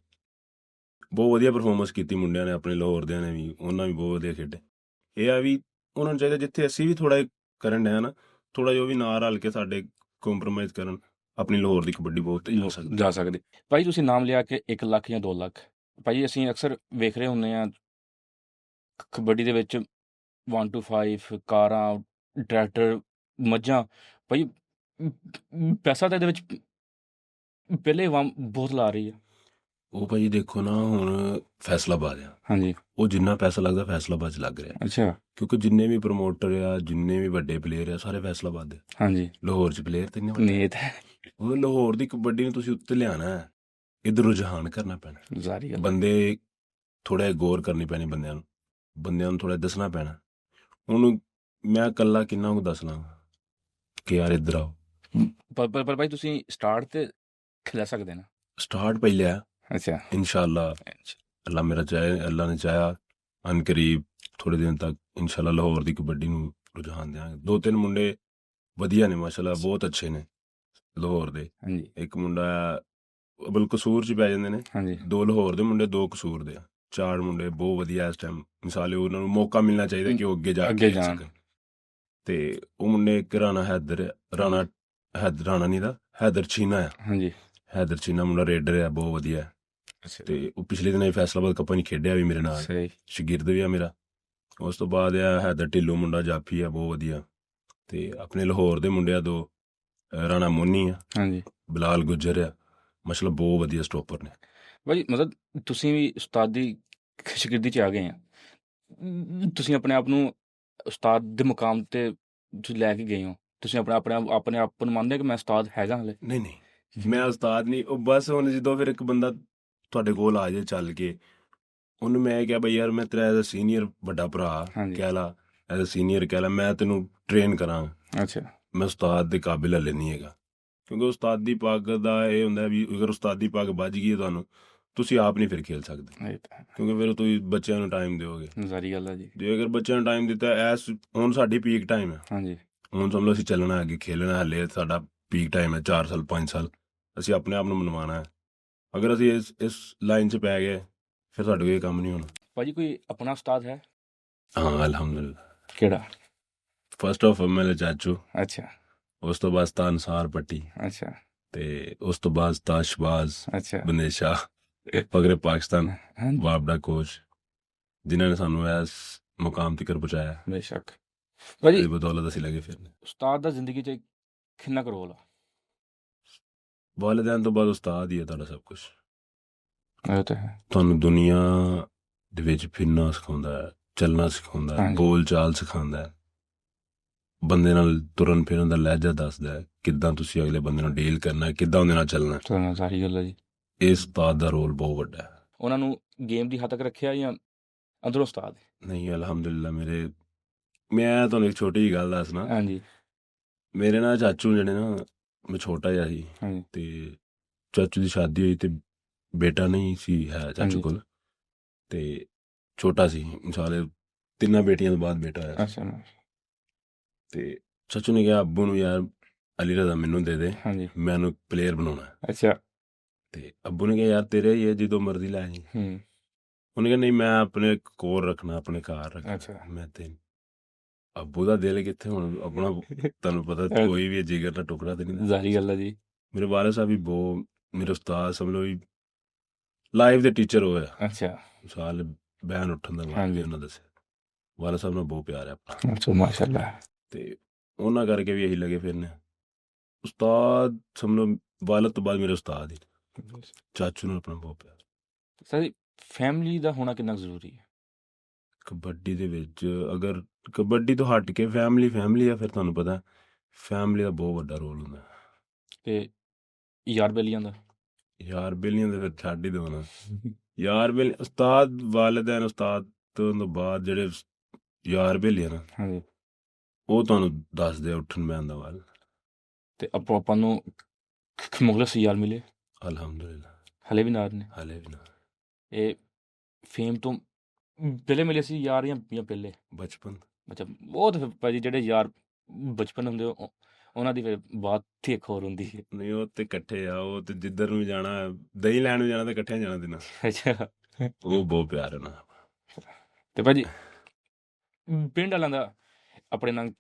ਬਹੁਤ ਵਧੀਆ ਪਰਫੋਰਮੈਂਸ ਕੀਤੀ ਮੁੰਡਿਆਂ ਨੇ, ਆਪਣੇ ਲਾਹੌਰ ਦਿਆਂ ਨੇ ਵੀ, ਉਹਨਾਂ ਵੀ ਬਹੁਤ ਵਧੀਆ ਖੇਡੇ। ਇਹ ਆ ਵੀ ਉਹਨਾਂ ਨੂੰ ਚਾਹੀਦਾ ਜਿੱਥੇ ਅਸੀਂ ਵੀ ਥੋੜ੍ਹਾ ਕਰਨ ਡਿਆ ਨਾ, ਥੋੜ੍ਹਾ ਜਿਹਾ ਉਹ ਵੀ ਨਾਲ ਰਲ ਕੇ ਸਾਡੇ ਕੰਪਰੋਮਾਈਜ਼ ਕਰਨ, ਆਪਣੀ ਲਾਹੌਰ ਦੀ ਕਬੱਡੀ ਬਹੁਤ ਜਾ ਸਕਦੀ। ਭਾਈ ਤੁਸੀਂ ਨਾਮ ਲਿਆ ਕਿ 1 ਲੱਖ ਜਾਂ 2 ਲੱਖ, ਭਾਈ ਅਸੀਂ ਅਕਸਰ ਵੇਖ ਰਹੇ ਹੁੰਦੇ ਹਾਂ ਕਬੱਡੀ ਦੇ ਵਿੱਚ 1 to 5 ਕਾਰਾਂ, ਟਰੈਕਟਰ, ਮੱਝਾਂ, ਭਾਈ ਪੈਸਾ ਤਾਂ ਇਹਦੇ ਵਿੱਚ ਪਹਿਲੇ ਬਹੁਤ ਲਾ ਰਹੀ ਹੈ। ਉਹ ਭਾਜੀ ਦੇਖੋ ਨਾ, ਹੁਣ ਫੈਸਲਾਬਾਦ ਆ, ਹਾਂਜੀ, ਉਹ ਜਿੰਨਾ ਪੈਸਾ ਲੱਗਦਾ ਫੈਸਲਾਬਾਦ 'ਚ ਲੱਗ ਰਿਹਾ। ਅੱਛਾ। ਕਿਉਂਕਿ ਜਿੰਨੇ ਵੀ ਪ੍ਰਮੋਟਰ ਆ, ਜਿੰਨੇ ਵੀ ਵੱਡੇ ਪਲੇਅਰ ਆ, ਸਾਰੇ ਫੈਸਲਾਬਾਦ ਦੇ। ਹਾਂਜੀ। ਲਾਹੌਰ 'ਚ ਪਲੇਅਰ ਤੇ ਨਹੀਂ। ਹੁਣ ਲਾਹੌਰ ਦੀ ਕਬੱਡੀ ਨੂੰ ਤੁਸੀਂ ਉੱਤੇ ਲਿਆਉਣਾ ਹੈ, ਇੱਧਰ ਰੁਝਾਨ ਕਰਨਾ ਪੈਣਾ, ਬੰਦੇ ਥੋੜ੍ਹਾ ਗੌਰ ਕਰਨੀ ਪੈਣੀ, ਬੰਦਿਆਂ ਨੂੰ ਥੋੜ੍ਹਾ ਦੱਸਣਾ ਪੈਣਾ। ਹੁਣ ਮੈਂ ਇਕੱਲਾ ਕਿੰਨਾ ਕੁ ਦੱਸ ਲਾਂਗਾ ਕਿ ਯਾਰ ਇੱਧਰ ਆਓ। ਪਰ ਭਾਈ ਤੁਸੀਂ ਸਟਾਰਟ ਤੇ ਖਿਲਾ ਸਕਦੇ ਨਾ। ਸਟਾਰਟ ਪਹਿਲੇ ਆ। ਅੱਛਾ। ਇਨਸ਼ਾਅੱਲਾ, ਅੱਲਾ ਮੇਰਾ ਚਾਹੇ, ਅੱਲਾ ਨੇ ਚਾਹਿਆ ਅਨਕਰੀਬ ਥੋੜ੍ਹੇ ਦਿਨ ਤੱਕ ਇਨਸ਼ਾਅੱਲਾ ਲਾਹੌਰ ਦੀ ਕਬੱਡੀ ਨੂੰ ਰੁਝਾਨ ਦਿਆਂਗੇ। 2-3 ਮੁੰਡੇ ਵਧੀਆ ਨੇ, ਮਾਸ਼ਾਅੱਲਾ ਬਹੁਤ ਅੱਛੇ ਨੇ ਲਾਹੌਰ ਦੇ। ਹਾਂਜੀ। ਇੱਕ ਮੁੰਡਾ ਅਬਲ ਕਸੂਰ 'ਚ ਪੈ ਜਾਂਦੇ ਨੇ। ਹਾਂਜੀ। 2 ਲਾਹੌਰ ਦੇ ਮੁੰਡੇ, 2 ਕਸੂਰ ਦੇ ਆ, 4 ਮੁੰਡੇ ਬਹੁਤ ਵਧੀਆ ਇਸ ਟਾਈਮ। ਮਿਸਾਲੇ ਉਹਨਾਂ ਨੂੰ ਮੌਕਾ ਮਿਲਣਾ ਚਾਹੀਦਾ ਕਿ ਉਹ ਅੱਗੇ ਜਾ ਕੇ ਜਾਣ। ਤੇ ਉਹ ਮੁੰਡੇ ਇੱਕ ਰਾਣਾ ਨਹੀਂ ਦਾ, ਹੈਦਰ ਚੀਨਾ ਆ। ਹਾਂਜੀ। ਹੈਦਰ ਚੀਨਾ ਮੁੰਡਾ ਰੇਡਰ ਆ, ਬਹੁਤ ਵਧੀਆ। ਅੱਛਾ ਤੇ ਉਹ ਪਿਛਲੇ ਦਿਨਾਂ ਹੀ ਫੈਸਲਾਬਾਦ ਕੱਪਾਂ 'ਚ ਖੇਡਿਆ ਵੀ ਮੇਰੇ ਨਾਲ, ਸਹੀ ਸ਼ਾਗਿਰਦ ਵੀ ਆ ਮੇਰਾ। ਉਸ ਤੋਂ ਬਾਅਦ ਆ ਹੈਦਰ ਢਿੱਲੋਂ ਮੁੰਡਾ ਜਾਫੀ ਆ, ਬਹੁਤ ਵਧੀਆ। ਤੇ ਆਪਣੇ ਲਾਹੌਰ ਦੇ ਮੁੰਡੇ ਆ ਦੋ, ਰਾਣਾ ਮੋਨੀ ਆ, ਹਾਂਜੀ ਬਿਲਾਲ ਗੁੱਜਰ ਆ, ਮਤਲਬ ਬਹੁਤ ਵਧੀਆ ਸਟੋਪਰ ਨੇ। ਭਾਜੀ ਮਤਲਬ ਤੁਸੀਂ ਵੀ ਉਸਤਾਦ ਦੀ ਸ਼ਾਗਿਰਦੀ 'ਚ ਆ ਗਏ ਆ, ਤੁਸੀਂ ਆਪਣੇ ਆਪ ਨੂੰ ਉਸਤਾਦ ਦੇ ਮੁਕਾਮ ਤੇ ਤੁਸੀਂ ਲੈ ਕੇ ਗਏ ਹੋ, ਤੁਸੀਂ ਆਪਣੇ ਆਪ ਨੂੰ ਮੰਨਦੇ ਹੋ ਕਿ ਮੈਂ ਉਸਤਾਦ ਹੈਗਾ ਹਲੇ? ਨਹੀਂ ਨਹੀਂ, ਮੈਂ ਉਸਤਾਦ ਨਹੀਂ, ਉਹ ਬਸ ਹੁਣ ਜਦੋਂ ਫਿਰ ਇੱਕ ਬੰਦਾ ਤੁਹਾਡੇ ਕੋਲ ਆ ਜਾਏ ਚੱਲ ਕੇ, ਉਹਨੂੰ ਮੈਂ ਕਿਹਾ ਬਈ ਯਾਰ ਮੈਂ ਤੇਰਾ ਐਜ਼ ਅ ਸੀਨੀਅਰ ਵੱਡਾ ਭਰਾ ਹਾਂਜੀ ਕਹਿ ਲਾ, ਐਜ਼ ਅ ਸੀਨੀਅਰ ਕਹਿ ਲਾ, ਮੈਂ ਤੈਨੂੰ ਟ੍ਰੇਨ ਕਰਾਂ, ਅੱਛਾ ਮੈਂ ਉਸਤਾਦ ਦੇ ਕਾਬਿਲ ਹਲੇ ਨਹੀਂ ਹੈਗਾ। ਕਿਉਂਕਿ ਉਸਤਾਦ ਦੀ ਪੱਗ ਦਾ ਇਹ ਹੁੰਦਾ ਵੀ ਅਗਰ ਉਸਤਾਦ ਦੀ ਪੱਗ ਵੱਜ ਗਈ ਹੈ ਤੁਹਾਨੂੰ, ਤੁਸੀਂ ਆਪ ਨਹੀਂ ਫਿਰ ਖੇਲ ਸਕਦੇ, ਇਹ ਤਾਂ ਕਿਉਂਕਿ ਫਿਰ ਤੁਸੀਂ ਬੱਚਿਆਂ ਨੂੰ ਟਾਈਮ ਦਿਓਗੇ। ਸਾਰੀ ਗੱਲ ਹੈ ਜੀ। ਜੇ ਅਗਰ ਬੱਚਿਆਂ ਨੂੰ ਟਾਈਮ ਦਿੱਤਾ, ਐਸ ਹੁਣ ਸਾਡੀ ਪੀਕ ਟਾਈਮ ਹੈ, ਹਾਂਜੀ ਹੁਣ ਸਮਝ ਲਓ ਅਸੀਂ ਚੱਲਣਾ ਅੱਗੇ, ਖੇਲਣਾ, ਹਲੇ ਸਾਡਾ ਪੀਕ ਟਾਈਮ ਹੈ 4 ਸਾਲ 5 ਸਾਲ, ਅਸੀਂ ਆਪਣੇ ਆਪ ਨੂੰ ਮਨਵਾਉਣਾ ਹੈ। ਅਗਰ ਅਸੀਂ ਇਸ ਲਾਈਨ 'ਚ ਪੈ ਗਏ, ਫਿਰ ਸਾਡੇ ਕੋਲ ਇਹ ਕੰਮ ਨਹੀਂ ਹੋਣਾ। ਭਾਜੀ ਕੋਈ ਆਪਣਾ ਉਸਤਾਦ ਹੈ? ਹਾਂ ਅਲਹਮਦੁਲਿਲਾ। ਕਿਹੜਾ? ਫਸਟ ਆਫ ਮੇਰੇ ਚਾਚੂ, ਅੱਛਾ ਉਸ ਤੋਂ ਬਾਅਦ ਤਾਂ ਅਨਸਾਰ ਪੱਟੀ, ਅੱਛਾ ਤੇ ਉਸ ਤੋਂ ਬਾਅਦ ਤਾਂ ਸ਼ਬਾਜ਼ ਅੱਛਾ ਬੰਦੇਸ਼ਾ, ਫਕਰੇ ਪਾਕਿਸਤਾਨ, ਹਾਂਜੀ ਵਾਬਡਾ ਕੋਚ, ਜਿਨ੍ਹਾਂ ਨੇ ਸਾਨੂੰ ਇਸ ਮੁਕਾਮ ਤੱਕ ਪਹੁੰਚਾਇਆ। ਬੇਸ਼ੱਕ। ਭਾਜੀ ਇਹ ਬਦੌਲਤ ਅਸੀਂ ਲੱਗੇ ਫਿਰਨੇ। ਉਸਤਾਦ ਦਾ ਜ਼ਿੰਦਗੀ 'ਚ ਕਿੰਨਾ ਕੁ ਰੋਲ ਆ? ਵਾਲਿदैन ਤੋਂ ਬਾਅਦ ਉਸਤਾਦ ਹੀ ਹੈ ਤੁਹਾਡਾ ਸਭ ਕੁਝ। ਇਹ ਤਾਂ ਹੈ। ਤੁਹਾਨੂੰ ਦੁਨੀਆ ਦੇ ਵਿੱਚ ਫਿਰਨਾ ਸਿਖਾਉਂਦਾ ਹੈ, ਚੱਲਣਾ ਸਿਖਾਉਂਦਾ ਹੈ, ਹਾਂਜੀ। ਬੋਲ ਚਾਲ ਸਿਖਾਉਂਦਾ ਹੈ, ਬੰਦੇ ਨਾਲ ਤੁਰਨ ਫਿਰਨ ਦਾ ਲਹਿਜਾ ਦੱਸਦਾ ਹੈ, ਕਿੱਦਾਂ ਤੁਸੀਂ ਅਗਲੇ ਬੰਦੇ ਨਾਲ ਡੀਲ ਕਰਨਾ ਹੈ, ਕਿੱਦਾਂ ਉਹਦੇ ਨਾਲ ਚੱਲਣਾ ਹੈ। ਤੁਹਾਨੂੰ ਸਾਰੀ ਗੱਲ ਹੈ ਜੀ। ਇਸ ਉਸਤਾਦ ਦਾ ਰੋਲ ਬਹੁਤ ਵੱਡਾ ਹੈ। ਉਹਨਾਂ ਨੂੰ ਗੇਮ ਦੀ ਹੱਦ ਤੱਕ ਰੱਖਿਆ ਜਾਂ ਅੰਦਰੋਂ ਉਸਤਾਦ? ਨਹੀਂ ਅਲਹਮਦੁਲਿਲਾ, ਮੈਂ ਤੁਹਾਨੂੰ ਇੱਕ ਛੋਟੀ ਜਿਹੀ ਗੱਲ ਦੱਸਣਾ। ਹਾਂਜੀ ਮੇਰੇ ਨਾਲ ਚਾਚੂ ਜਿਹੜੇ ਨਾ, ਮੈਂ ਛੋਟਾ ਜਿਹਾ ਸੀ, ਹਾਂਜੀ ਤੇ ਚਾਚੂ ਦੀ ਸ਼ਾਦੀ ਹੋਈ ਤੇ ਬੇਟਾ ਨਹੀਂ ਸੀ ਹੈ ਚਾਚੂ ਹਾਂਜੀ। ਕੋਲ, ਤੇ ਛੋਟਾ ਸੀ, ਮਿਸਾਲੇ 3 ਬੇਟੀਆਂ ਤੋਂ ਬਾਅਦ ਬੇਟਾ ਹੋਇਆ। ਅੱਛਾ ਤੇ ਚਾਚੂ ਨੇ ਕਿਹਾ ਅੱਬੂ ਨੂੰ, ਯਾਰ ਅਲੀ ਰਜ਼ਾ ਮੈਨੂੰ ਦੇ ਦੇ, ਹਾਂਜੀ ਮੈਂ ਉਹਨੂੰ ਪਲੇਅਰ ਬਣਾਉਣਾ ਹੈ। ਅੱਛਾ ਤੇ ਅੱਬੂ ਨੇ ਕਿਹਾ ਯਾਰ ਤੇਰੇ ਹੀ ਹੈ, ਜਦੋਂ ਮਰਜ਼ੀ ਲੈ ਜੀ। ਉਹਨੇ ਕਿਹਾ ਨਹੀਂ, ਮੈਂ ਆਪਣੇ ਕੋਲ ਰੱਖਣਾ, ਆਪਣੇ ਘਰ ਰੱਖਣਾ। ਅੱਛਾ ਮੈਂ ਤੇ ਅੱਬੂ ਦਾ ਦਿਲ ਕਿੱਥੇ ਹੁਣ ਆਪਣਾ, ਤੁਹਾਨੂੰ ਪਤਾ ਕੋਈ ਵੀ ਜਿਗਰ ਦਾ ਟੁਕੜਾ ਤੇ ਨਹੀਂ। ਸਾਰੀ ਗੱਲ ਹੈ ਜੀ। ਮੇਰੇ ਵਾਲਿਦ ਸਾਹਿਬ ਵੀ ਬਹੁਤ ਮੇਰੇ ਉਸਤਾਦ ਸਮਝ ਲਓ ਵੀ ਲਾਈਫ ਦੇ ਟੀਚਰ ਹੋਇਆ। ਅੱਛਾ ਮਿਸਾਲ ਬੈਨ ਉੱਠਣ ਦਾ ਹਾਂਜੀ। ਵਾਲੇ ਉਹਨਾਂ ਦੱਸਿਆ, ਵਾਲਿਦ ਸਾਹਿਬ ਨਾਲ ਬਹੁਤ ਪਿਆਰ ਹੈ ਆਪਣਾ, ਅੱਛਾ ਮਾਸ਼ਾਅੱਲਾ। ਤੇ ਉਹਨਾਂ ਕਰਕੇ ਵੀ ਇਹੀ ਲੱਗੇ ਫਿਰਨੇ। ਉਸਤਾਦ ਸਮਝ ਲਓ ਵਾਲਿਦ ਤੋਂ ਬਾਅਦ ਮੇਰੇ ਉਸਤਾਦ ਹੀ, ਚਾਚੂ ਨਾਲ ਆਪਣਾ ਬਹੁਤ ਪਿਆਰ। ਸਾਡੀ ਫੈਮਿਲੀ ਦਾ ਹੋਣਾ ਕਿੰਨਾ ਜ਼ਰੂਰੀ ਹੈ ਕਬੱਡੀ ਦੇ ਵਿੱਚ? ਅਗਰ ਕਬੱਡੀ ਤੋਂ ਹਟ ਕੇ ਫੈਮਿਲੀ ਆ, ਫਿਰ ਤੁਹਾਨੂੰ ਪਤਾ ਫੈਮਿਲੀ ਦਾ ਬਹੁਤ ਵੱਡਾ ਰੋਲ ਹੁੰਦਾ। ਤੇ ਯਾਰ ਬੇਲੀਆਂ ਦਾ? ਯਾਰ ਬੇਲੀਆਂ ਦੇ ਫਿਰ ਛੱਡ ਹੀ ਦੋ ਨਾ। ਯਾਰ ਬੇਲੀ, ਉਸਤਾਦ ਵਾਲਿदैन, ਉਸਤਾਦ ਤੋਂ ਬਾਅਦ ਜਿਹੜੇ ਯਾਰ ਬੇਲੀ ਆ ਨਾ, ਹਾਂਜੀ। ਉਹ ਤੁਹਾਨੂੰ ਦੱਸਦੇ ਉੱਠਣ ਬਹਿਣ ਦਾ ਵੱਲ। ਤੇ ਆਪਾਂ ਨੂੰ ਮੁਖਲਿਸ ਯਾਰ ਮਿਲੇ ਅਲਹਮਦੁਲਿਲਾ, ਹਲੇ ਵੀ ਨਾਲ ਨੇ? ਹਲੇ ਵੀ ਨਾ। ਇਹ ਫੇਮ ਤੋਂ ਪਹਿਲੇ ਮਿਲੇ ਸੀ ਯਾਰ ਜਾਂ ਪਹਿਲੇ? ਬਚਪਨ। ਅੱਛਾ, ਉਹ ਤਾਂ ਫਿਰ ਭਾਜੀ ਜਿਹੜੇ ਯਾਰ ਬਚਪਨ ਹੁੰਦੇ ਉਹਨਾਂ ਦੀ ਫਿਰ ਬਾਤ ਹੀ ਇੱਕ ਹੋਰ ਹੁੰਦੀ ਹੈ। ਨਹੀਂ ਉਹ ਤੇ ਇਕੱਠੇ ਆ, ਉਹ ਤੇ ਜਿੱਧਰ ਨੂੰ ਵੀ ਜਾਣਾ, ਦਹੀਂ ਲੈਣ ਨੂੰ ਜਾਣਾ ਤੇ ਇਕੱਠਿਆਂ ਜਾਣਾ ਦੇਣਾ। ਅੱਛਾ, ਉਹ ਬਹੁਤ ਪਿਆਰ ਹੈ ਨਾ। ਤੇ ਭਾਜੀ ਪਿੰਡ ਵਾਲਿਆਂ ਦਾ ਆਪਣੇ ਨਾਲ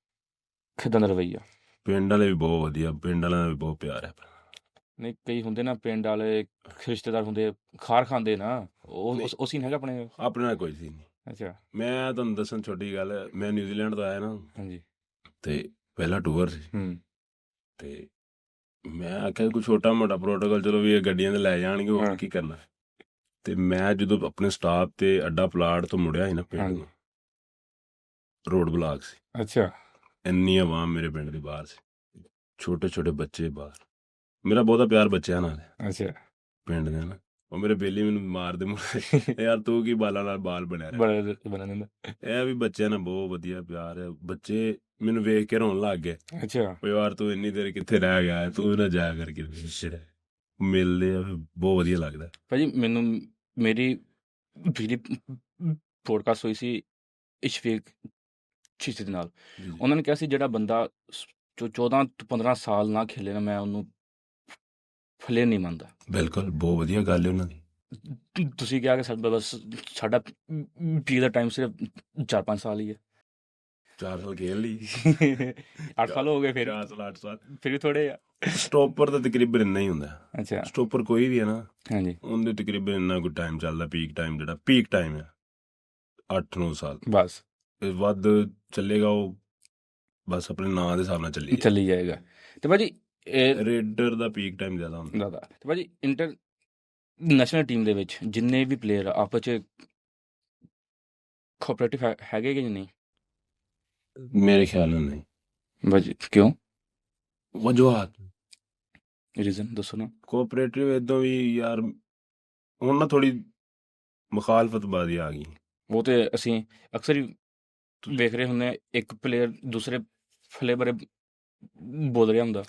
ਕਿੱਦਾਂ ਦਾ ਰਵੱਈਆ? ਪਿੰਡ ਵਾਲੇ ਵੀ ਬਹੁਤ ਵਧੀਆ, ਪਿੰਡ ਵਾਲਿਆਂ ਦਾ ਵੀ ਬਹੁਤ ਪਿਆਰ ਹੈ। ਨਹੀਂ ਕਈ ਹੁੰਦੇ ਨਾ ਪਿੰਡ ਵਾਲੇ ਰਿਸ਼ਤੇਦਾਰ ਹੁੰਦੇ ਖਾਰ ਖਾਂਦੇ ਨਾ, ਉਹ ਸੀਨ ਹੈਗਾ ਆਪਣੇ? ਆਪਣੇ ਨਾਲ ਕੋਈ ਸੀ ਨਹੀਂ। ਅੱਛਾ। ਮੈਂ ਤੁਹਾਨੂੰ ਦੱਸਣ ਛੋਟੀ ਗੱਲ, ਮੈਂ ਨਿਊਜ਼ੀਲੈਂਡ ਤੋਂ ਆਇਆ ਨਾ, ਹਾਂਜੀ। ਤੇ ਪਹਿਲਾ ਟੂਰ ਸੀ, ਤੇ ਮੈਂ ਆਖਿਆ ਕੋਈ ਛੋਟਾ ਮੋਟਾ ਪ੍ਰੋਟੋਕਾਲ, ਚਲੋ ਵੀ ਇਹ ਗੱਡੀਆਂ ਤੇ ਲੈ ਜਾਣਗੇ, ਹੋਰ ਕੀ ਕਰਨਾ। ਤੇ ਮੈਂ ਜਦੋਂ ਆਪਣੇ ਸਟਾਫ ਤੇ ਅੱਡਾ ਪਲਾਟ ਤੋਂ ਮੁੜਿਆ ਸੀ ਨਾ ਪਿੰਡ ਨੂੰ, ਰੋਡ ਬਲਾਕ ਸੀ। ਅੱਛਾ। ਇੰਨੀ ਆਵਾਮ ਮੇਰੇ ਪਿੰਡ ਦੀ ਬਾਹਰ ਸੀ, ਛੋਟੇ ਛੋਟੇ ਬੱਚੇ ਬਾਹਰ। ਮੇਰਾ ਬਹੁਤਾ ਪਿਆਰ ਬੱਚਿਆਂ ਨਾਲ ਹੈ। ਅੱਛਾ। ਪਿੰਡ ਦੇ ਨਾ, ਉਹ ਮੇਰੇ ਬੇਲੀ ਮੈਨੂੰ ਮਾਰਦੇ ਮੁੰਡੇ, ਯਾਰ ਤੂੰ ਕੀ ਬਾਲਾਂ ਨਾਲ ਬਾਲ ਬਣਿਆ ਬਣਾ ਦਿੰਦਾ। ਇਹ ਵੀ ਬੱਚਿਆਂ ਨਾਲ ਬਹੁਤ ਵਧੀਆ ਪਿਆਰ ਹੈ। ਬੱਚੇ ਮੈਨੂੰ ਵੇਖ ਕੇ ਰੋਣ ਲੱਗ ਗਏ। ਅੱਛਾ। ਯਾਰ ਤੂੰ ਇੰਨੀ ਦੇਰ ਕਿੱਥੇ ਰਹਿ ਗਿਆ, ਤੂੰ ਨਾ ਜਾਇਆ ਕਰਕੇ ਮਿਲਦੇ ਆ, ਬਹੁਤ ਵਧੀਆ ਲੱਗਦਾ। ਭਾਜੀ ਮੈਨੂੰ ਮੇਰੀ ਪੋਡਕਾਸਟ ਹੋਈ ਸੀ ਇਸ਼ਫੀਕ ਚੀਜ਼ੇ ਦੇ ਨਾਲ, ਉਹਨਾਂ ਨੇ ਕਿਹਾ ਸੀ ਜਿਹੜਾ ਬੰਦਾ 14 ਤੋਂ 15 ਸਾਲ ਨਾ ਖੇਲੇ ਨਾ, ਮੈਂ ਉਹਨੂੰ ਫਲੇ ਨਹੀਂ ਮੰਨਦਾ। ਬਿਲਕੁਲ, ਬਹੁਤ ਵਧੀਆ ਗੱਲ ਹੈ ਉਹਨਾਂ ਦੀ। ਤੁਸੀਂ ਕਿਹਾ ਕਿ ਸਾਡਾ ਪੀਕ ਦਾ ਟਾਈਮ ਸਿਰਫ 4-5 ਸਾਲ ਹੀ ਹੈ। 4 ਸਾਲ ਖੇਲ ਲਈ 8 ਸਾਲ ਹੋ ਗਏ ਫਿਰ 4 ਸਾਲ 8 ਸਾਲ ਫਿਰ ਵੀ ਥੋੜੇ ਆ। ਸਟੋਪਰ ਤਾਂ ਤਕਰੀਬਨ ਇੰਨਾ ਹੀ ਹੁੰਦਾ। ਅੱਛਾ ਸਟੋਪਰ ਕੋਈ ਵੀ ਹੈ ਨਾ ਹਾਂਜੀ ਉਹਦੇ ਤਕਰੀਬਨ ਇੰਨਾ ਕੋਈ ਟਾਈਮ ਚੱਲਦਾ ਪੀਕ ਟਾਈਮ ਜਿਹੜਾ ਪੀਕ ਟਾਈਮ ਹੈ 8-9 ਸਾਲ ਬਸ ਇਹ ਵੱਧ ਚੱਲੇਗਾ ਉਹ ਬਸ ਆਪਣੇ ਨਾਂ ਦੇ ਹਿਸਾਬ ਨਾਲ ਚੱਲੀ ਚੱਲੀ ਜਾਏਗਾ। ਤੇ ਭਾਜੀ ਇਹ ਰੇਡਰ ਦਾ ਪੀਕ ਟਾਈਮ ਜ਼ਿਆਦਾ ਹੁੰਦਾ। ਜ਼ਿਆਦਾ ਤੇ ਭਾਜੀ ਇੰਟਰਨੈਸ਼ਨਲ ਟੀਮ ਦੇ ਵਿੱਚ ਜਿੰਨੇ ਵੀ ਪਲੇਅਰ ਆਪਸ ਚ ਕੋਆਪਰੇਟਿਵ ਹੈਗੇ ਕਿ ਨਹੀਂ? ਮੇਰੇ ਖਿਆਲ ਨਾਲ ਨਹੀਂ। ਭਾਜੀ ਕਿਉਂ? ਵਜੂਹਾਤ ਰੀਜ਼ਨ ਦੱਸੋ ਨਾ। ਕੋਆਪਰੇਟਿਵ ਇਦਾਂ ਵੀ ਯਾਰ ਹੁਣ ਨਾ ਥੋੜੀ ਮੁਖਾਲਫਤਬਾਜ਼ੀ ਆ ਗਈ। ਉਹ ਤੇ ਅਸੀਂ ਅਕਸਰ ਹੀ ਵੇਖ ਰਹੇ ਹੁੰਦੇ ਹਾਂ, ਇੱਕ ਪਲੇਅਰ ਦੂਸਰੇ ਪਲੇਅਰ ਬਾਰੇ ਬੋਲ ਰਿਹਾ ਹੁੰਦਾ।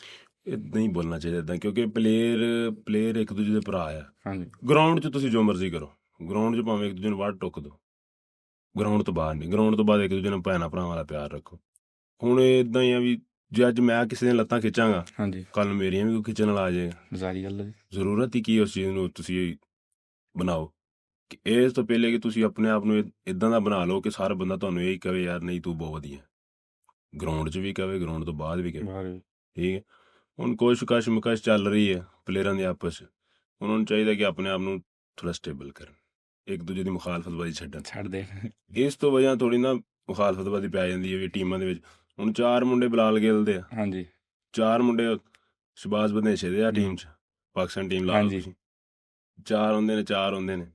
ਇਦਾਂ ਹੀ ਬੋਲਣਾ ਚਾਹੀਦਾ ਇਦਾਂ ਕਿਉਂਕਿ ਪਲੇਅਰ ਇੱਕ ਦੂਜੇ ਦੇ ਭਰਾ ਆ। ਹਾਂਜੀ ਗਰਾਊਂਡ 'ਚ ਤੁਸੀਂ ਜੋ ਮਰਜ਼ੀ ਕਰੋ, ਗਰਾਊਂਡ 'ਚ ਭਾਵੇਂ ਇੱਕ ਦੂਜੇ ਨੂੰ ਵੱਢ ਟੁੱਕ ਦਿਓ, ਗਰਾਊਂਡ ਤੋਂ ਬਾਹਰ ਨਹੀਂ। ਗਰਾਊਂਡ ਤੋਂ ਬਾਅਦ ਇੱਕ ਦੂਜੇ ਨੂੰ ਭੈਣਾਂ ਭਰਾਵਾਂ ਵਾਲਾ ਪਿਆਰ ਰੱਖੋ। ਹੁਣ ਇਦਾਂ ਹੀ ਆ ਵੀ ਜੇ ਅੱਜ ਮੈਂ ਕਿਸੇ ਦੀਆਂ ਲੱਤਾਂ ਖਿੱਚਾਂਗਾ ਹਾਂਜੀ ਕੱਲ ਮੇਰੀਆਂ ਵੀ ਕੋਈ ਖਿੱਚਣ ਵਾਲਾ ਆ ਜਾਏਗਾ। ਸਾਰੀ ਗੱਲ ਹੈ ਜੀ। ਜ਼ਰੂਰਤ ਹੀ ਕੀ ਉਸ ਚੀਜ਼ ਨੂੰ ਤੁਸੀਂ ਬਣਾਓ ਕਿ ਇਸ ਤੋਂ ਪਹਿਲੇ ਕਿ ਤੁਸੀਂ ਆਪਣੇ ਆਪ ਨੂੰ ਇਦਾਂ ਦਾ ਬਣਾ ਲਓ ਕਿ ਸਾਰਾ ਬੰਦਾ ਤੁਹਾਨੂੰ ਇਹ ਕਹੇ ਯਾਰ ਨਹੀਂ ਤੂੰ ਬਹੁਤ ਵਧੀਆ। ਗਰਾਊਂਡ 'ਚ ਵੀ ਕਹੇ, ਗਰਾਊਂਡ ਤੋਂ ਬਾਅਦ ਵੀ ਕਹੇ। ਬਾਹਰ ਠੀਕ ਹੈ। ਹੁਣ ਕੁਛ ਕਸ਼ਮਕਸ਼ ਚੱਲ ਰਹੀ ਹੈ ਪਲੇਅਰਾਂ ਦੇ ਆਪਸ 'ਚ। ਉਹਨਾਂ ਨੂੰ ਚਾਹੀਦਾ ਕਿ ਆਪਣੇ ਆਪ ਨੂੰ ਥੋੜ੍ਹਾ ਸਟੇਬਲ ਕਰਨ, ਇੱਕ ਦੂਜੇ ਦੀ ਮੁਖਾਲਫਤਬਾਜ਼ੀ ਛੱਡਣ। ਛੱਡ ਦੇ। ਇਸ ਤੋਂ ਵਜ੍ਹਾ ਥੋੜ੍ਹੀ ਨਾ ਮੁਖਾਲਫਤਬਾਜ਼ੀ ਪੈ ਜਾਂਦੀ ਹੈ ਵੀ ਟੀਮਾਂ ਦੇ ਵਿੱਚ। ਹੁਣ 4 ਮੁੰਡੇ ਬਿਲਾਲ ਗਿੱਲ ਦੇ ਆ, ਹਾਂਜੀ 4 ਮੁੰਡੇ ਸ਼ਬਾਜ਼ ਬਦੇਸ਼ੇ ਦੇ ਆ ਟੀਮ 'ਚ, ਪਾਕਿਸਤਾਨ ਟੀਮ ਲਾ ਲਓ ਹਾਂਜੀ ਤੁਸੀਂ। 4 ਹੁੰਦੇ ਨੇ।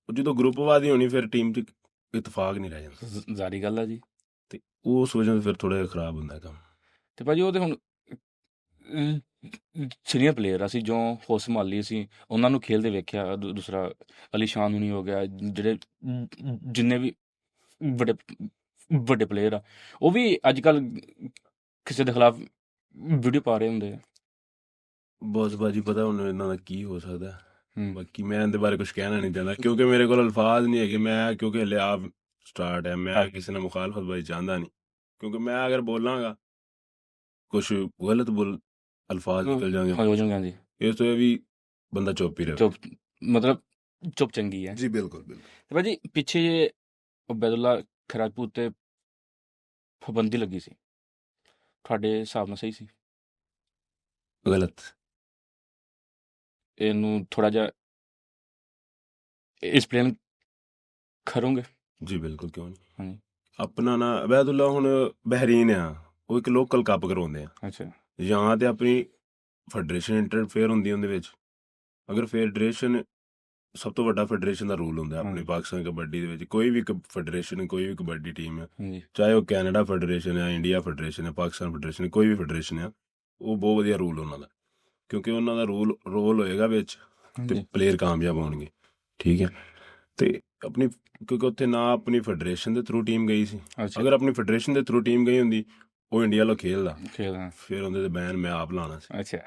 ਉਹ ਜਦੋਂ ਗਰੁੱਪਵਾਦੀ ਹੋਣੀ ਫਿਰ ਟੀਮ 'ਚ ਇਤਫਾਕ ਨਹੀਂ ਰਹਿ ਜਾਂਦਾ ਸਾਰੀ ਗੱਲ ਆ ਜੀ। ਤੇ ਉਸ ਵਜ੍ਹਾ ਤੋਂ ਫਿਰ ਥੋੜ੍ਹਾ ਜਿਹਾ ਖਰਾਬ ਹੁੰਦਾ ਕੰਮ। ਤੇ ਭਾਜੀ ਉਹ ਤੇ ਹੁਣ ਸੀਨੀਅਰ ਪਲੇਅਰ ਅਸੀਂ ਜੋ ਹੋ ਸੰਭਾਲੀ ਅਸੀਂ ਉਹਨਾਂ ਨੂੰ ਖੇਲਦੇ ਵੇਖਿਆ। ਦੂਸਰਾ ਅਲੀ ਸ਼ਾਨ ਹੁਣੀ ਹੋ ਗਿਆ, ਜਿਹੜੇ ਜਿੰਨੇ ਵੀ ਵੱਡੇ ਪਲੇਅਰ ਆ ਉਹ ਵੀ ਅੱਜ ਕੱਲ ਕਿਸੇ ਦੇ ਖਿਲਾਫ ਵੀਡੀਓ ਪਾ ਰਹੇ ਹੁੰਦੇ ਆ। ਬੌਸਬਾਜੀ ਪਤਾ ਹੁਣ ਇਹਨਾਂ ਦਾ ਕੀ ਹੋ ਸਕਦਾ। ਹੂੰ ਬਾਕੀ ਮੈਂ ਇਹਦੇ ਬਾਰੇ ਕੁਝ ਕਹਿਣਾ ਨਹੀਂ ਚਾਹੁੰਦਾ ਕਿਉਂਕਿ ਮੇਰੇ ਕੋਲ ਅਲਫਾਜ਼ ਨਹੀਂ ਹੈਗੇ। ਮੈਂ ਕਿਉਂਕਿ ਹਲੇ ਆਪ ਸਟਾਰਟ ਹੈ, ਮੈਂ ਕਿਸੇ ਨਾਲ ਮੁਖਾਲਫਤਬਾਜ਼ੀ ਚਾਹੁੰਦਾ ਨਹੀਂ ਕਿਉਂਕਿ ਮੈਂ ਅਗਰ ਬੋਲਾਂਗਾ ਕੁਛ ਗਲਤ ਅਲਫਾਜ਼ ਨਿਕਲ ਜਾਣਗੇ। ਹੋ ਜਾਊਗਾ ਜੀ। ਇਸ ਤੋਂ ਇਹ ਵੀ ਬੰਦਾ ਚੁੱਪ ਹੀ ਰਹੇ। ਚੁੱਪ ਮਤਲਬ ਚੁੱਪ ਚੰਗੀ ਹੈ ਜੀ ਬਿਲਕੁਲ ਬਿਲਕੁਲ। ਤੇ ਭਾਜੀ ਪਿੱਛੇ ਜੇ ਉਬੈਦੁੱਲਾ ਖਰਾਜਪੂਤ ਤੇ ਪਾਬੰਦੀ ਲੱਗੀ ਸੀ, ਤੁਹਾਡੇ ਹਿਸਾਬ ਨਾਲ ਸਹੀ ਸੀ? ਗਲਤ। ਇਹਨੂੰ ਥੋੜਾ ਜਿਹਾ ਐਕਸਪਲੇਨ ਕਰੋਗੇ? ਜੀ ਬਿਲਕੁਲ ਕਿਉਂ ਨਹੀਂ। ਹਾਂਜੀ ਆਪਣਾ ਨਾ ਉਬੈਦੁੱਲਾ ਹੁਣ ਬਹਿਰੀਨ ਆ, ਉਹ ਇੱਕ ਲੋਕਲ ਕੱਪ ਕਰਵਾਉਂਦੇ ਆ ਅੱਛਾ ਜਾਂ ਤੇ ਆਪਣੀ ਫੈਡਰੇਸ਼ਨ ਇੰਟਰਫੇਅਰ ਹੁੰਦੀ ਉਹਦੇ ਵਿੱਚ। ਅਗਰ ਫੈਡਰੇਸ਼ਨ ਸਭ ਤੋਂ ਵੱਡਾ ਫੈਡਰੇਸ਼ਨ ਦਾ ਰੂਲ ਹੁੰਦਾ ਆਪਣੀ ਪਾਕਿਸਤਾਨ ਕਬੱਡੀ ਦੇ ਵਿੱਚ। ਕੋਈ ਵੀ ਫੈਡਰੇਸ਼ਨ, ਕੋਈ ਵੀ ਕਬੱਡੀ ਟੀਮ ਹੈ, ਹਾਂਜੀ ਚਾਹੇ ਉਹ ਕੈਨੇਡਾ ਫੈਡਰੇਸ਼ਨ ਹੈ, ਇੰਡੀਆ ਫੈਡਰੇਸ਼ਨ ਹੈ, ਪਾਕਿਸਤਾਨ ਫੈਡਰੇਸ਼ਨ, ਕੋਈ ਵੀ ਫੈਡਰੇਸ਼ਨ ਹੈ, ਉਹ ਬਹੁਤ ਵਧੀਆ ਰੂਲ ਉਹਨਾਂ ਦਾ ਕਿਉਂਕਿ ਉਹਨਾਂ ਦਾ ਰੋਲ ਹੋਏਗਾ ਵਿੱਚ ਤੇ ਪਲੇਅਰ ਕਾਮਯਾਬ ਹੋਣਗੇ। ਠੀਕ ਹੈ। ਤੇ ਆਪਣੀ ਕਿਉਂਕਿ ਉੱਥੇ ਨਾ ਆਪਣੀ ਫੈਡਰੇਸ਼ਨ ਦੇ ਥਰੂ ਟੀਮ ਗਈ ਸੀ। ਅਗਰ ਆਪਣੀ ਫੈਡਰੇਸ਼ਨ ਦੇ ਥਰੂ ਟੀਮ ਗਈ ਹੁੰਦੀ ਉਹ ਇੰਡੀਆ ਵੱਲੋਂ ਖੇਲਦਾ ਫਿਰ ਉਹਦੇ ਤੇ ਬੈਨ ਮੈਂ ਆਪ ਲਾਉਣਾ ਸੀ। ਅੱਛਾ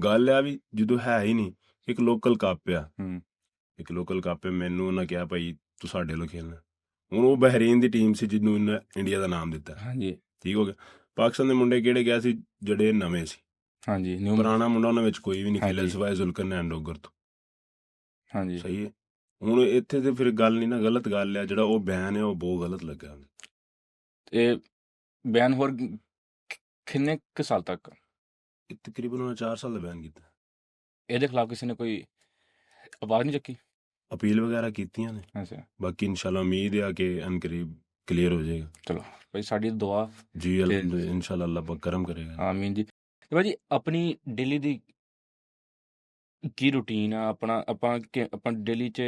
ਗੱਲ ਆ ਵੀ ਜਦੋਂ ਹੈ ਹੀ ਨਹੀਂ, ਇੱਕ ਲੋਕਲ ਕੱਪ ਆ, ਹੂੰ ਇੱਕ ਲੋਕਲ ਕੱਪ ਹੈ, ਮੈਨੂੰ ਉਹਨਾਂ ਕਿਹਾ ਭਾਈ ਤੂੰ ਸਾਡੇ ਵੱਲੋਂ ਖੇਲਣਾ। ਹੁਣ ਉਹ ਬਹਿਰੀਨ ਦੀ ਟੀਮ ਸੀ ਜਿਹਨੂੰ ਇਹਨਾਂ ਇੰਡੀਆ ਦਾ ਨਾਮ ਦਿੱਤਾ। ਹਾਂਜੀ ਠੀਕ ਹੋ ਗਿਆ। ਪਾਕਿਸਤਾਨ ਦੇ ਮੁੰਡੇ ਕਿਹੜੇ ਗਿਆ ਸੀ ਜਿਹੜੇ ਨਵੇਂ ਸੀ। ਹਾਂਜੀ ਪੁਰਾਣਾ ਮੁੰਡਾ ਉਹਨਾਂ ਵਿੱਚ ਕੋਈ ਵੀ ਨਹੀਂ ਖੇਲਿਆ ਸਿਵਾਏ ਜ਼ੁਲਕਰਨੈਨ ਡੋਗਰ ਤੋਂ। ਹਾਂਜੀ ਸਹੀ ਹੈ। ਹੁਣ ਇੱਥੇ ਤੇ ਫਿਰ ਗੱਲ ਨਹੀਂ ਨਾ, ਗਲਤ ਗੱਲ ਹੈ। ਜਿਹੜਾ ਉਹ ਬਿਆਨ ਹੈ ਉਹ ਬਹੁਤ ਗਲਤ ਲੱਗਾ। ਇਹ ਬਿਆਨ ਹੋਰ ਕਿੰਨੇ ਕੁ ਸਾਲ ਤੱਕ? ਤਕਰੀਬਨ ਉਹਨਾਂ 4 ਸਾਲ ਦਾ ਬਿਆਨ ਕੀਤਾ। ਇਹਦੇ ਖਿਲਾਫ ਕਿਸੇ ਨੇ ਕੋਈ ਆਵਾਜ਼ ਨਹੀਂ ਚੱਕੀ? ਅਪੀਲ ਵਗੈਰਾ ਕੀਤੀਆਂ ਨੇ। ਅੱਛਾ ਬਾਕੀ ਇਨਸ਼ਾਅੱਲਾ ਉਮੀਦ ਆ ਕਿ ਅਨਕਰੀਬ ਕਲੀਅਰ ਹੋ ਜਾਏਗਾ। ਚਲੋ ਭਾਈ ਸਾਡੀ ਦੁਆ ਜੀ ਇਨਸ਼ਾਅੱਲਾ ਅੱਲਾਹ ਪਾਕ ਕਰਮ ਕਰੇਗਾ। ਆਮੀਨ ਜੀ। ਤੇ ਭਾਜੀ ਆਪਣੀ ਡੇਲੀ ਦੀ ਕੀ ਰੂਟੀਨ ਆ? ਆਪਾਂ ਡੇਲੀ 'ਚ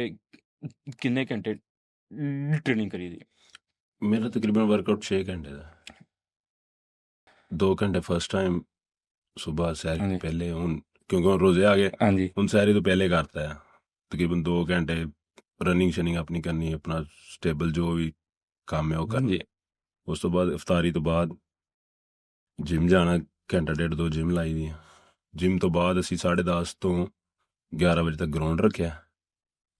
ਕਿੰਨੇ ਘੰਟੇ ਟ੍ਰੇਨਿੰਗ ਕਰੀ ਦੀ? ਮੇਰਾ ਤਕਰੀਬਨ ਵਰਕਆਊਟ 6 ਘੰਟੇ ਦਾ। 2 ਘੰਟੇ ਫਸਟ ਟਾਈਮ ਸੁਬਾਹ ਸੈਰ ਤੋਂ ਪਹਿਲੇ, ਹੁਣ ਕਿਉਂਕਿ ਹੁਣ ਰੋਜ਼ੇ ਆ ਗਏ ਹਾਂਜੀ ਹੁਣ ਸੈਰੀ ਤੋਂ ਪਹਿਲੇ ਕਰਤਾ ਹੈ। ਤਕਰੀਬਨ 2 ਘੰਟੇ ਰਨਿੰਗ ਸ਼ਨਿੰਗ ਆਪਣੀ ਕਰਨੀ, ਆਪਣਾ ਸਟੇਬਲ ਜੋ ਵੀ ਕੰਮ ਹੈ ਉਹ ਕਰਨੀ। ਉਸ ਤੋਂ ਬਾਅਦ ਇਫਤਾਰੀ ਤੋਂ ਬਾਅਦ ਜਿਮ ਜਾਣਾ, ਘੰਟਾ ਡੇਢ 2 ਜਿਮ ਲਾਈ ਦੀ। ਜਿਮ ਤੋਂ ਬਾਅਦ ਅਸੀਂ 10:30 ਤੋਂ 11 ਵਜੇ ਤੱਕ ਗਰਾਊਂਡ ਰੱਖਿਆ।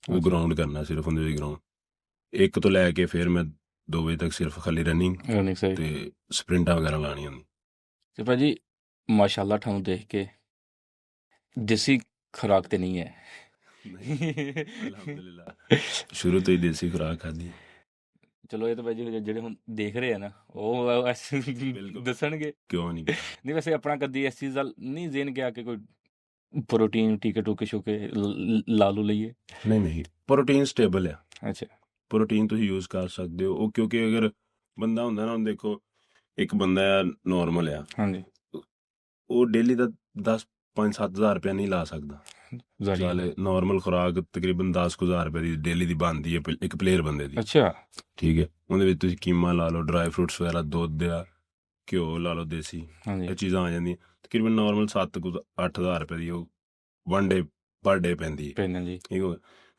ਉਹ ਗਰਾਊਂਡ ਕਰਨਾ ਸਿਰਫ ਉਹਦੇ ਵਿੱਚ ਗਰਾਊਂਡ 1 ਤੋਂ ਲੈ ਕੇ ਫਿਰ ਮੈਂ 2 ਵਜੇ ਤੱਕ ਸਿਰਫ ਖਾਲੀ ਰਨਿੰਗ ਤੇ ਸਪ੍ਰਿੰਟਾਂ ਵਗੈਰਾ ਲਾਣੀ ਹੁੰਦੀ। ਤੇ ਭਾਜੀ ਮਾਸ਼ਾਅੱਲਾ ਤੁਹਾਨੂੰ ਦੇਖ ਕੇ ਦੇਸੀ ਖੁਰਾਕ ਤੇ ਨਹੀਂ ਹੈ? ਅਲਹਮਦੁਲਿਲਾ ਸ਼ੁਰੂ ਤੋਂ ਹੀ ਦੇਸੀ ਖੁਰਾਕ ਖਾਧੀ। ਚਲੋ ਇਹ ਤਾਂ ਭਾਈ ਜੀ ਜਿਹੜੇ ਹੁਣ ਦੇਖ ਰਹੇ ਆ ਨਾ ਉਹ ਬਿਲਕੁਲ। ਦੱਸਣਗੇ। ਕਿਉਂ ਨਹੀਂ ਗਿਆ? ਨਹੀਂ ਵੈਸੇ ਆਪਣਾ ਕਦੀ ਇਸ ਚੀਜ਼ ਦਾ ਨਹੀਂ ਜ਼ੇਨ ਗਿਆ ਕਿ ਕੋਈ ਪ੍ਰੋਟੀਨ ਟੀਕੇ ਟੂਕੇ ਸ਼ੁਕੇ ਲਾ ਲੂ ਲਈਏ? ਨਹੀਂ ਪ੍ਰੋਟੀਨ ਸਟੇਬਲ ਆ। ਅੱਛਾ ਪ੍ਰੋਟੀਨ ਤੁਸੀਂ ਯੂਜ਼ ਕਰ ਸਕਦੇ ਹੋ। ਉਹ ਕਿਉਂਕਿ ਅਗਰ ਬੰਦਾ ਹੁੰਦਾ ਨਾ, ਹੁਣ ਦੇਖੋ ਇੱਕ ਬੰਦਾ ਆ ਨੋਰਮਲ ਆ, ਹਾਂਜੀ ਉਹ ਡੇਲੀ ਦਾ 5-7 ਹਜ਼ਾਰ ਰੁਪਇਆ ਨਹੀਂ ਲਾ ਸਕਦਾ। ਜ਼ਾਰੀ ਗੱਲ ਚਾਲੇ ਨੋਰਮਲ ਖੁਰਾਕ ਤਕਰੀਬਨ 10,000 ਰੁਪਏ ਦੀ ਡੇਲੀ ਦੀ ਬਣਦੀ ਹੈ ਇੱਕ ਪਲੇਅਰ ਬੰਦੇ ਦੀ। ਅੱਛਾ ਠੀਕ ਹੈ, ਉਹਦੇ ਵਿੱਚ ਤੁਸੀਂ ਕੀਮਾ ਲਾ ਲਓ, ਡਰਾਈ ਫਰੂਟਸ ਵਗੈਰਾ, ਦੁੱਧ ਆ, ਘਿਓ ਲਾ ਲਓ ਦੇਸੀ, ਹਾਂਜੀ ਇਹ ਚੀਜ਼ਾਂ ਆ ਜਾਂਦੀਆਂ। ਤਕਰੀਬਨ ਨੋਰਮਲ 7-8 ਹਜ਼ਾਰ ਰੁਪਏ ਦੀ ਉਹ ਵਨ ਡੇ ਪਰ ਡੇ ਪੈਂਦੀ ਹੈ। ਪੈਨ ਜੀ ਠੀਕ ਹੋ ਗਿਆ।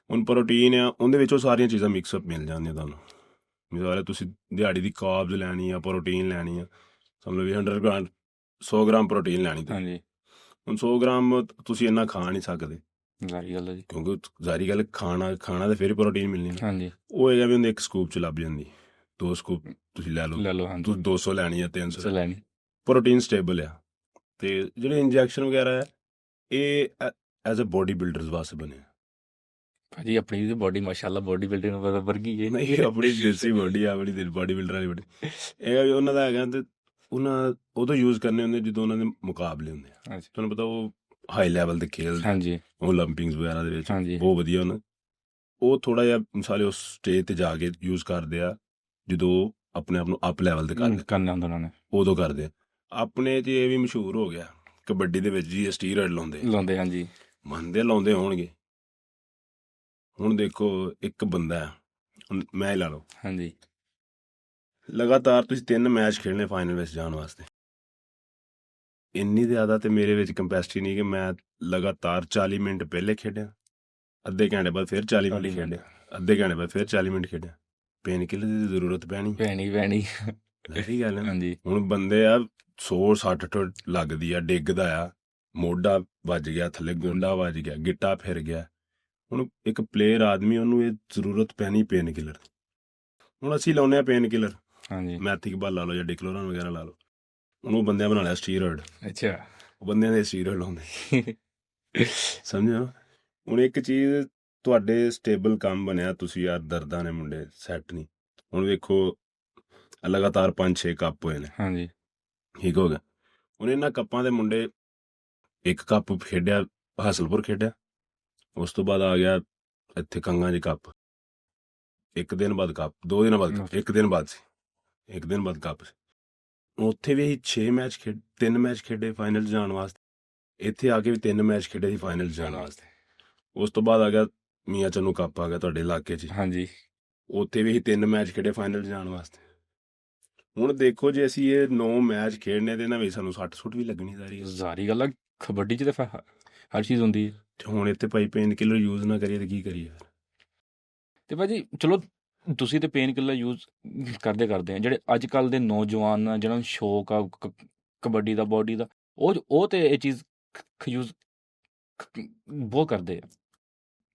ਹੁਣ ਪ੍ਰੋਟੀਨ ਆ, ਉਹਦੇ ਵਿੱਚੋਂ ਸਾਰੀਆਂ ਚੀਜ਼ਾਂ ਮਿਕਸਅਪ ਮਿਲ ਜਾਂਦੀਆਂ ਤੁਹਾਨੂੰ। ਮਿਸਾਲ ਤੁਸੀਂ ਦਿਹਾੜੀ ਦੀ ਕਾਰਬਸ ਲੈਣੀ ਆ, ਪ੍ਰੋਟੀਨ ਲੈਣੀ ਆ, ਸਮਝ ਲਓ ਵੀ 100 ਗ੍ਰਾਮ ਪ੍ਰੋਟੀਨ ਲੈਣੀ ਤੁਸੀਂ। ਹਾਂਜੀ ਹੁਣ 100 ਗ੍ਰਾਮ ਤੁਸੀਂ ਇੰਨਾ ਖਾ ਨਹੀਂ ਸਕਦੇ, ਜ਼ਾਰੀ ਗੱਲ ਹੈ ਜੀ। ਕਿਉਂਕਿ ਜ਼ਾਰੀ ਗੱਲ ਖਾਣਾ ਤੇ ਫਿਰ ਪ੍ਰੋਟੀਨ ਮਿਲਣੀ ਨਾ। ਹਾਂਜੀ ਉਹ ਹੈਗਾ ਵੀ ਉਹਦੇ ਇੱਕ ਸਕੂਪ 'ਚ ਲੱਭ ਜਾਂਦੀ, 2 ਸਕੂਪ ਤੁਸੀਂ ਲੈ ਲਓ। ਹਾਂਜੀ ਤੁਸੀਂ 200 ਲੈਣੀ ਆ, 300 ਲੈਣੀ। ਪ੍ਰੋਟੀਨ ਸਟੇਬਲ ਆ। ਤੇ ਜਿਹੜੇ ਇੰਜੈਕਸ਼ਨ ਵਗੈਰਾ ਹੈ, ਇਹ ਐਜ਼ ਅ ਬੋਡੀ ਬਿਲਡਰਸ ਵਾਸਤੇ ਬਣੇ ਆ। ਭਾਜੀ ਆਪਣੀ ਵੀ ਬੋਡੀ ਮਾਸ਼ਾਅੱਲਾ ਬੋਡੀ ਬਿਲਡਿੰਗ ਵਰਗੀ ਹੈ। ਨਹੀਂ, ਆਪਣੀ ਦੇਸੀ ਬੋਡੀ ਆ, ਆਪਣੀ ਬੋਡੀ ਬਿਲਡਰ ਵਾਲੀ ਬੋਡੀ। ਇਹ ਵੀ ਉਹਨਾਂ ਦਾ ਹੈਗਾ, ਤੇ ਉਹਨਾਂ ਉਦੋਂ ਯੂਜ਼ ਕਰਨੇ ਹੁੰਦੇ ਜਦੋਂ ਉਹਨਾਂ ਦੇ ਮੁਕਾਬਲੇ ਹੁੰਦੇ ਆ। ਅੱਛਾ ਤੁਹਾਨੂੰ ਪਤਾ ਉਹ ਹਾਈ ਲੈਵਲ ਤੇ ਖੇਲਦੇ, ਹਾਂਜੀ ਓਲੰਪਿਕਸ ਵਗੈਰਾ ਦੇ ਵਿੱਚ ਹਾਂਜੀ ਬਹੁਤ ਵਧੀਆ ਉਹਨਾਂ। ਉਹ ਥੋੜਾ ਜਿਹਾ ਮਿਸਾਲੇ ਉਸ ਸਟੇਜ ਤੇ ਜਾ ਕੇ ਯੂਜ਼ ਕਰਦੇ ਆ ਜਦੋਂ ਆਪਣੇ ਆਪ ਨੂੰ ਅਪ ਲੈਵਲ ਤੇ ਕਰਨਾ ਹੁੰਦਾ ਉਹਨਾਂ ਨੇ, ਉਦੋਂ ਕਰਦੇ ਆ। ਆਪਣੇ 'ਚ ਇਹ ਵੀ ਮਸ਼ਹੂਰ ਹੋ ਗਿਆ, ਕਬੱਡੀ ਦੇ ਵਿੱਚ ਜੀ ਸਟੀਰੋਇਡ ਲਾਉਂਦੇ। ਹਾਂਜੀ ਮੰਨਦੇ ਲਾਉਂਦੇ ਹੋਣਗੇ। ਹੁਣ ਦੇਖੋ ਇੱਕ ਬੰਦਾ ਹੈ, ਹੁਣ ਮੈਂ ਹੀ ਲਾ ਲਓ, ਹਾਂਜੀ ਲਗਾਤਾਰ ਤੁਸੀਂ 3 ਮੈਚ ਖੇਡਣੇ ਫਾਈਨਲ ਵਿੱਚ ਜਾਣ ਵਾਸਤੇ। ਇੰਨੀ ਜ਼ਿਆਦਾ ਤੇ ਮੇਰੇ ਵਿੱਚ ਕੰਪੈਸਿਟੀ ਨਹੀਂ ਕਿ ਮੈਂ ਲਗਾਤਾਰ 40 ਮਿੰਟ ਪਹਿਲੇ ਖੇਡਿਆ, ਅੱਧੇ ਘੰਟੇ ਬਾਅਦ ਫਿਰ 40 ਮਿੰਟ ਖੇਡਿਆ, ਅੱਧੇ ਘੰਟੇ ਬਾਅਦ ਫਿਰ 40 ਮਿੰਟ ਖੇਡਿਆ। ਪੇਨ ਕਿਲਰ ਦੀ ਜ਼ਰੂਰਤ ਪੈਣੀ ਸਹੀ ਗੱਲ ਹੈ। ਹਾਂਜੀ ਹੁਣ ਬੰਦੇ ਆ 160 ਤੋਂ ਲੱਗਦੀ ਆ, ਡਿੱਗਦਾ ਆ, ਮੋਢਾ ਵੱਜ ਗਿਆ ਥੱਲੇ, ਗੋਡਾ ਵੱਜ ਗਿਆ, ਗਿੱਟਾ ਫਿਰ ਗਿਆ। ਹੁਣ ਇੱਕ ਪਲੇਅਰ ਆਦਮੀ, ਉਹਨੂੰ ਇਹ ਜ਼ਰੂਰਤ ਪੈਣੀ ਪੇਨ ਕਿਲਰ ਦੀ। ਹੁਣ ਅਸੀਂ ਲਾਉਂਦੇ ਹਾਂ ਪੇਨ ਕਿਲਰ, ਹਾਂਜੀ ਮੈਥਿਕਬਾਲ ਲਾ ਲਓ ਜਾਂ ਡਿਕਲੋਰਨ ਵਗੈਰਾ ਲਾ ਲਓ। ਹੁਣ ਉਹ ਬੰਦਿਆਂ ਬਣਾ ਲਿਆ ਸਟੀਰੋਇਡ, ਅੱਛਾ ਉਹ ਬੰਦਿਆਂ ਦੇ ਸਟੀਰੋਇਡ ਲਾਉਂਦੇ। ਸਮਝਿਆ? ਹੁਣ ਇੱਕ ਚੀਜ਼ ਤੁਹਾਡੇ ਸਟੇਬਲ ਕੰਮ ਬਣਿਆ, ਤੁਸੀਂ ਯਾਰ ਦਰਦਾਂ ਨੇ ਮੁੰਡੇ ਸੈੱਟ ਨਹੀਂ। ਹੁਣ ਵੇਖੋ ਲਗਾਤਾਰ 5-6 ਕੱਪ ਹੋਏ ਨੇ, ਹਾਂਜੀ ਠੀਕ ਹੋ ਗਿਆ। ਹੁਣ ਇਹਨਾਂ ਕੱਪਾਂ ਦੇ ਮੁੰਡੇ, ਇੱਕ ਕੱਪ ਖੇਡਿਆ ਹਾਸਲਪੁਰ ਖੇਡਿਆ, ਉਸ ਤੋਂ ਬਾਅਦ ਆ ਗਿਆ ਇੱਥੇ ਕੰਗਾਂ 'ਚ ਕੱਪ, ਇੱਕ ਦਿਨ ਬਾਅਦ ਕੱਪ, 2 ਦਿਨਾਂ ਬਾਅਦ ਕੱਪ, ਇੱਕ ਦਿਨ ਬਾਅਦ ਸੀ, ਇੱਕ ਦਿਨ ਬਾਅਦ ਕੱਪ ਸੀ। ਉੱਥੇ ਵੀ ਅਸੀਂ 6 ਮੈਚ 3 ਮੈਚ ਖੇਡੇ ਫਾਈਨਲ 'ਚ ਜਾਣ ਵਾਸਤੇ। ਇੱਥੇ ਆ ਕੇ ਵੀ 3 ਮੈਚ ਖੇਡੇ ਸੀ ਫਾਈਨਲ 'ਚ ਜਾਣ ਵਾਸਤੇ। ਉਸ ਤੋਂ ਬਾਅਦ ਆ ਗਿਆ ਮੀਆਂ ਚੰਨੂ ਕੱਪ, ਆ ਗਿਆ ਤੁਹਾਡੇ ਇਲਾਕੇ 'ਚ, ਹਾਂਜੀ ਉੱਥੇ ਵੀ ਅਸੀਂ 3 ਮੈਚ ਖੇਡੇ ਫਾਈਨਲ 'ਚ ਜਾਣ ਵਾਸਤੇ। ਹੁਣ ਦੇਖੋ ਜੇ ਅਸੀਂ ਇਹ 9 ਮੈਚ ਖੇਡਨੇ ਤੇ ਇਹਨਾਂ ਵਿੱਚ ਸਾਨੂੰ 60 ਵੀ ਲੱਗਣੀ ਜ਼ਾਰੀ ਗੱਲ ਆ। ਕਬੱਡੀ 'ਚ ਤਾਂ ਹਰ ਚੀਜ਼ ਹੁੰਦੀ ਹੈ। ਤੇ ਹੁਣ ਇੱਥੇ ਭਾਈ ਪੇਨ ਕਿਲਰ ਯੂਜ਼ ਨਾ ਕਰੀਏ ਤੇ ਕੀ ਕਰੀਏ? ਤੇ ਭਾਜੀ ਚਲੋ ਤੁਸੀਂ ਤੇ ਪੇਨ ਕਿਲਰ ਯੂਜ਼ ਕਰਦੇ ਆ, ਜਿਹੜੇ ਅੱਜ ਕੱਲ ਦੇ ਨੌਜਵਾਨ ਆ ਜਿਹਨਾਂ ਨੂੰ ਸ਼ੌਕ ਆ ਕਬੱਡੀ ਦਾ, ਬੋਡੀ ਦਾ, ਉਹ ਤੇ ਇਹ ਚੀਜ਼ ਯੂਜ਼ ਬਹੁਤ ਕਰਦੇ ਆ।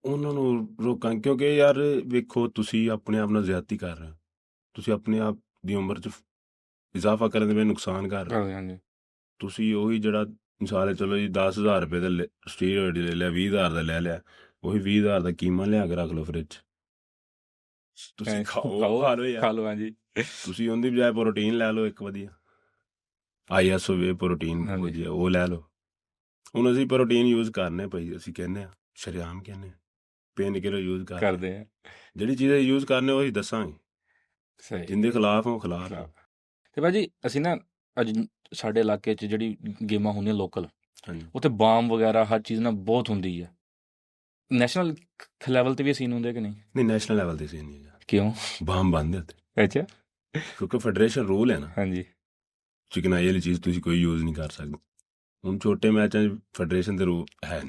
ਉਹਨਾਂ ਨੂੰ ਰੋਕਾਂ, ਕਿਉਂਕਿ ਯਾਰ ਵੇਖੋ ਤੁਸੀਂ ਆਪਣੇ ਆਪ ਨਾਲ ਜ਼ਿਆਦਤੀ ਕਰ ਰਹੇ ਹੋ। ਤੁਸੀਂ ਆਪਣੇ ਆਪ ਦੀ ਉਮਰ 'ਚ ਇਜ਼ਾਫਾ ਕਰਨ ਦੇ ਵਿੱਚ ਨੁਕਸਾਨ ਕਰ ਰਹੇ ਹੋ। ਹਾਂਜੀ ਤੁਸੀਂ ਉਹੀ ਜਿਹੜਾ ਮਿਸਾਲ ਹੈ, ਚਲੋ ਜੀ 10,000 ਰੁਪਏ ਦਾ ਸਟੀਰੋਇਡ ਲੈ ਲਿਆ, 20,000 ਦਾ ਲੈ ਲਿਆ, ਉਹੀ 20,000 ਦਾ ਕੀਮਾ ਲਿਆ ਕੇ ਰੱਖ ਲਓ ਫਰਿੱਜ 'ਚ, ਤੁਸੀਂ ਖਾ ਲਓ। ਹਾਂਜੀ ਤੁਸੀਂ ਉਹਦੀ ਬਜਾਏ ਪ੍ਰੋਟੀਨ ਲੈ ਲਓ, ਇੱਕ ਵਧੀਆ ISO ਵੇ ਪ੍ਰੋਟੀਨ ਵਧੀਆ, ਉਹ ਲੈ ਲਓ। ਹੁਣ ਅਸੀਂ ਪ੍ਰੋਟੀਨ ਯੂਜ਼ ਕਰਨੇ ਭਾਈ, ਅਸੀਂ ਕਹਿੰਦੇ ਆ ਸ਼ਰੇਆਮ ਕਹਿੰਦੇ ਆ ਪੇਨ ਕਿਲਰ ਯੂਜ਼ ਕਰਦੇ ਆ। ਜਿਹੜੀ ਚੀਜ਼ਾਂ ਯੂਜ਼ ਕਰਨੇ ਉਹ ਅਸੀਂ ਦੱਸਾਂਗੇ, ਸਹੀ ਜਿੰਦੇ ਖਿਲਾਫ ਉਹ ਖਿਲਾਫ ਆ। ਤੇ ਭਾਜੀ ਅਸੀਂ ਨਾ ਅੱਜ ਸਾਡੇ ਇਲਾਕੇ 'ਚ ਜਿਹੜੀ ਗੇਮਾਂ ਹੁੰਦੀਆਂ ਲੋਕਲ, ਹਾਂਜੀ ਉੱਥੇ ਬਾਮ ਵਗੈਰਾ ਹਰ ਚੀਜ਼ ਨਾਲ ਬਹੁਤ ਹੁੰਦੀ ਹੈ। ਨੈਸ਼ਨਲ ਲੈਵਲ ਤੇ ਵੀ ਸੀਨ ਹੁੰਦੇ ਕਿ ਨਹੀਂ? ਨਹੀਂ, ਨੈਸ਼ਨਲ ਲੈਵਲ ਤੇ ਸੀ ਨਹੀਂ ਹੈਗਾ। ਕਿਉਂ? ਬਾਮ ਬੰਦ ਉੱਤੇ, ਅੱਛਾ ਕਿਉਂਕਿ ਫੈਡਰੇਸ਼ਨ ਰੂਲ ਹੈ ਨਾ, ਹਾਂਜੀ ਚਿਕਨਾਈ ਵਾਲੀ ਚੀਜ਼ ਤੁਸੀਂ ਕੋਈ ਯੂਜ਼ ਨਹੀਂ ਕਰ ਸਕਦੇ। ਹੁਣ ਛੋਟੇ ਮੈਚਾਂ 'ਚ ਫੈਡਰੇਸ਼ਨ ਦੇ ਰੂਲ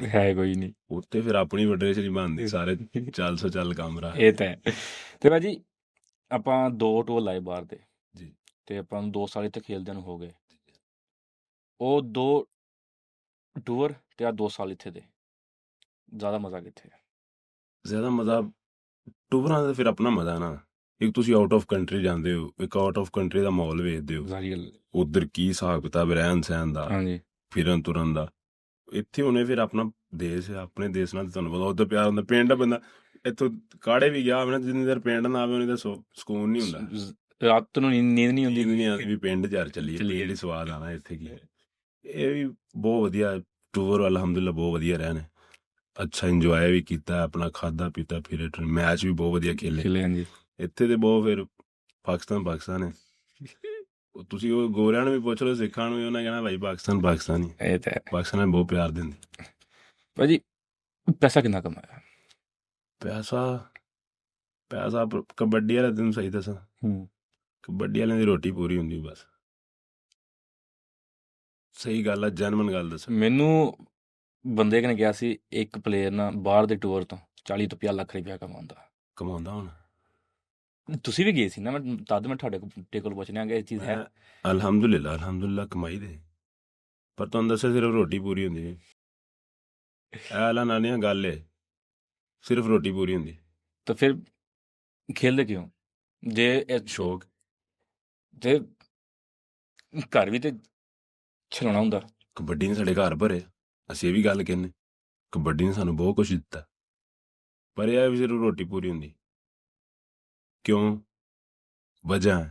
ਹੈ ਕੋਈ ਨਹੀਂ, ਉੱਤੇ ਫਿਰ ਆਪਣੀ ਫੈਡਰੇਸ਼ਨ ਹੀ ਬਣਦੀ, ਸਾਰੇ ਚੱਲ ਕੰਮ ਰਹਾ। ਇਹ ਤਾਂ ਹੈ। ਤੇ ਭਾਜੀ ਆਪਾਂ 2 ਟੂਰ ਲਾਏ ਬਾਹਰ ਦੇ ਜੀ, ਤੇ ਆਪਾਂ ਨੂੰ 2 ਸਾਲ ਇੱਥੇ ਖੇਲਦਿਆਂ ਨੂੰ ਹੋ ਗਏ। ਉਹ 2 ਟੂਰ ਤੇ ਆ 2 ਸਾਲ ਇੱਥੇ ਦੇ, ਜ਼ਿਆਦਾ ਮਜ਼ਾ ਕਿੱਥੇ? ਜ਼ਿਆਦਾ ਮਜ਼ਾ ਟੂਰਾਂ ਦਾ ਫਿਰ ਆਪਣਾ ਮਜ਼ਾ ਨਾ। ਇੱਕ ਤੁਸੀਂ ਆਊਟ ਆਫ ਕੰਟਰੀ ਜਾਂਦੇ ਹੋ, ਇੱਕ ਆਊਟ ਆਫ ਕੰਟਰੀ ਦਾ ਮਾਹੌਲ ਵੇਖਦੇ ਹੋ, ਉਧਰ ਕੀ ਹਿਸਾਬ ਕਿਤਾਬ ਰਹਿਣ ਸਹਿਣ ਦਾ, ਹਾਂਜੀ ਫਿਰਨ ਤੁਰਨ ਦਾ। ਇੱਥੇ ਹੁਣੇ ਫਿਰ ਆਪਣਾ ਦੇਸ਼, ਆਪਣੇ ਦੇਸ਼ ਨਾਲ ਤੁਹਾਨੂੰ ਪਤਾ ਉੱਧਰ ਪਿਆਰ ਹੁੰਦਾ। ਪਿੰਡ ਬੰਦਾ ਇੱਥੋਂ ਕਾੜੇ ਵੀ ਗਿਆ ਹੋਵੇ ਨਾ, ਜਿੰਨੀ ਦੇਰ ਪਿੰਡ ਨਾ ਆਵੇ ਉਨੀ ਦੇਰ ਸਕੂਨ ਨਹੀਂ ਹੁੰਦਾ। ਰਾਤ ਨੂੰ ਨੀਂਦ ਨਹੀਂ ਆਉਂਦੀ ਨੀਂਦ ਨਹੀਂ ਆਉਂਦੀ ਵੀ ਪਿੰਡ ਯਾਰ ਚੱਲੀਏ, ਪਿੰਡ ਹੀ ਸਵਾਦ ਆਣਾ ਇੱਥੇ ਕੀ। ਇਹ ਵੀ ਬਹੁਤ ਵਧੀਆ ਟੂਰ, ਅਲਹਮਦੁਲਿਲਾ ਬਹੁਤ ਵਧੀਆ ਰਹੇ ਨੇ। ਅੱਛਾ ਇੰਜੋਏ ਵੀ ਕੀਤਾ, ਆਪਣਾ ਖਾਦਾ ਪੀਤਾ, ਫਿਰ ਮੈਚ ਵੀ ਬਹੁਤ ਵਧੀਆ ਖੇਲੇ। ਹਾਂਜੀ ਇੱਥੇ ਤੇ ਬਹੁਤ ਫਿਰ ਪਾਕਿਸਤਾਨ ਹੈ। ਤੁਸੀਂ ਉਹ ਗੋਰਿਆਂ ਨੂੰ ਵੀ ਪੁੱਛ ਲਓ, ਸਿੱਖਾਂ ਨੂੰ ਵੀ, ਉਹਨਾਂ ਕਹਿਣਾ ਭਾਈ ਪਾਕਿਸਤਾਨ ਹੀ। ਇਹ ਤਾਂ ਹੈ ਪਾਕਿਸਤਾਨ ਬਹੁਤ ਪਿਆਰ ਦਿੰਦੇ। ਭਾਜੀ। ਪੈਸਾ ਕਿੰਨਾ ਕਮਾਇਆ? ਪੈਸਾ ਕਬੱਡੀ ਵਾਲੇ ਤੈਨੂੰ ਸਹੀ ਦੱਸਾਂ, ਕਬੱਡੀ ਵਾਲਿਆਂ ਦੀ ਰੋਟੀ ਪੂਰੀ ਹੁੰਦੀ ਬਸ। ਸਹੀ ਗੱਲ ਆ, ਜੈਨੂਇਨ ਗੱਲ ਦੱਸਾਂ। ਮੈਨੂੰ ਬੰਦੇ ਨੇ ਕਿਹਾ ਸੀ ਇੱਕ ਪਲੇਅਰ ਨਾ ਬਾਹਰ ਦੇ ਟੂਰ ਤੋਂ 40 ਤੋਂ 50 ਲੱਖ ਰੁਪਇਆ ਕਮਾਉਂਦਾ ਹੁਣ। ਤੁਸੀਂ ਵੀ ਗਏ ਸੀ ਨਾ, ਮੈਂ ਤਦ ਮੈਂ ਤੁਹਾਡੇ ਕੋਲ ਪੁੱਛਣਾ ਕਿ ਇਹ ਚੀਜ਼ ਹੈ। ਅਲਹਮਦੁਲਿਲਾ ਕਮਾਈ ਦੇ, ਪਰ ਤੁਹਾਨੂੰ ਦੱਸਿਆ ਸਿਰਫ ਰੋਟੀ ਪੂਰੀ ਹੁੰਦੀ ਹੈ। ਐਲਾ ਨਾਨੀਆਂ ਗੱਲ ਏ, ਸਿਰਫ ਰੋਟੀ ਪੂਰੀ ਹੁੰਦੀ। ਤਾਂ ਫਿਰ ਖੇਲਦੇ ਕਿਉਂ ਜੇ ਸ਼ੌਕ ਤੇ ਘਰ ਵੀ ਤੇ ਚਲਾਉਣਾ ਹੁੰਦਾ। ਕਬੱਡੀ ਨੇ ਸਾਡੇ ਘਰ ਭਰੇ, ਅਸੀਂ ਇਹ ਵੀ ਗੱਲ ਕਹਿੰਦੇ। ਕਬੱਡੀ ਨੇ ਸਾਨੂੰ ਬਹੁਤ ਕੁਛ ਦਿੱਤਾ, ਪਰ ਇਹ ਵੀ ਸਿਰਫ ਰੋਟੀ ਪੂਰੀ ਹੁੰਦੀ। ਕਿਉਂ? ਵਜ੍ਹਾ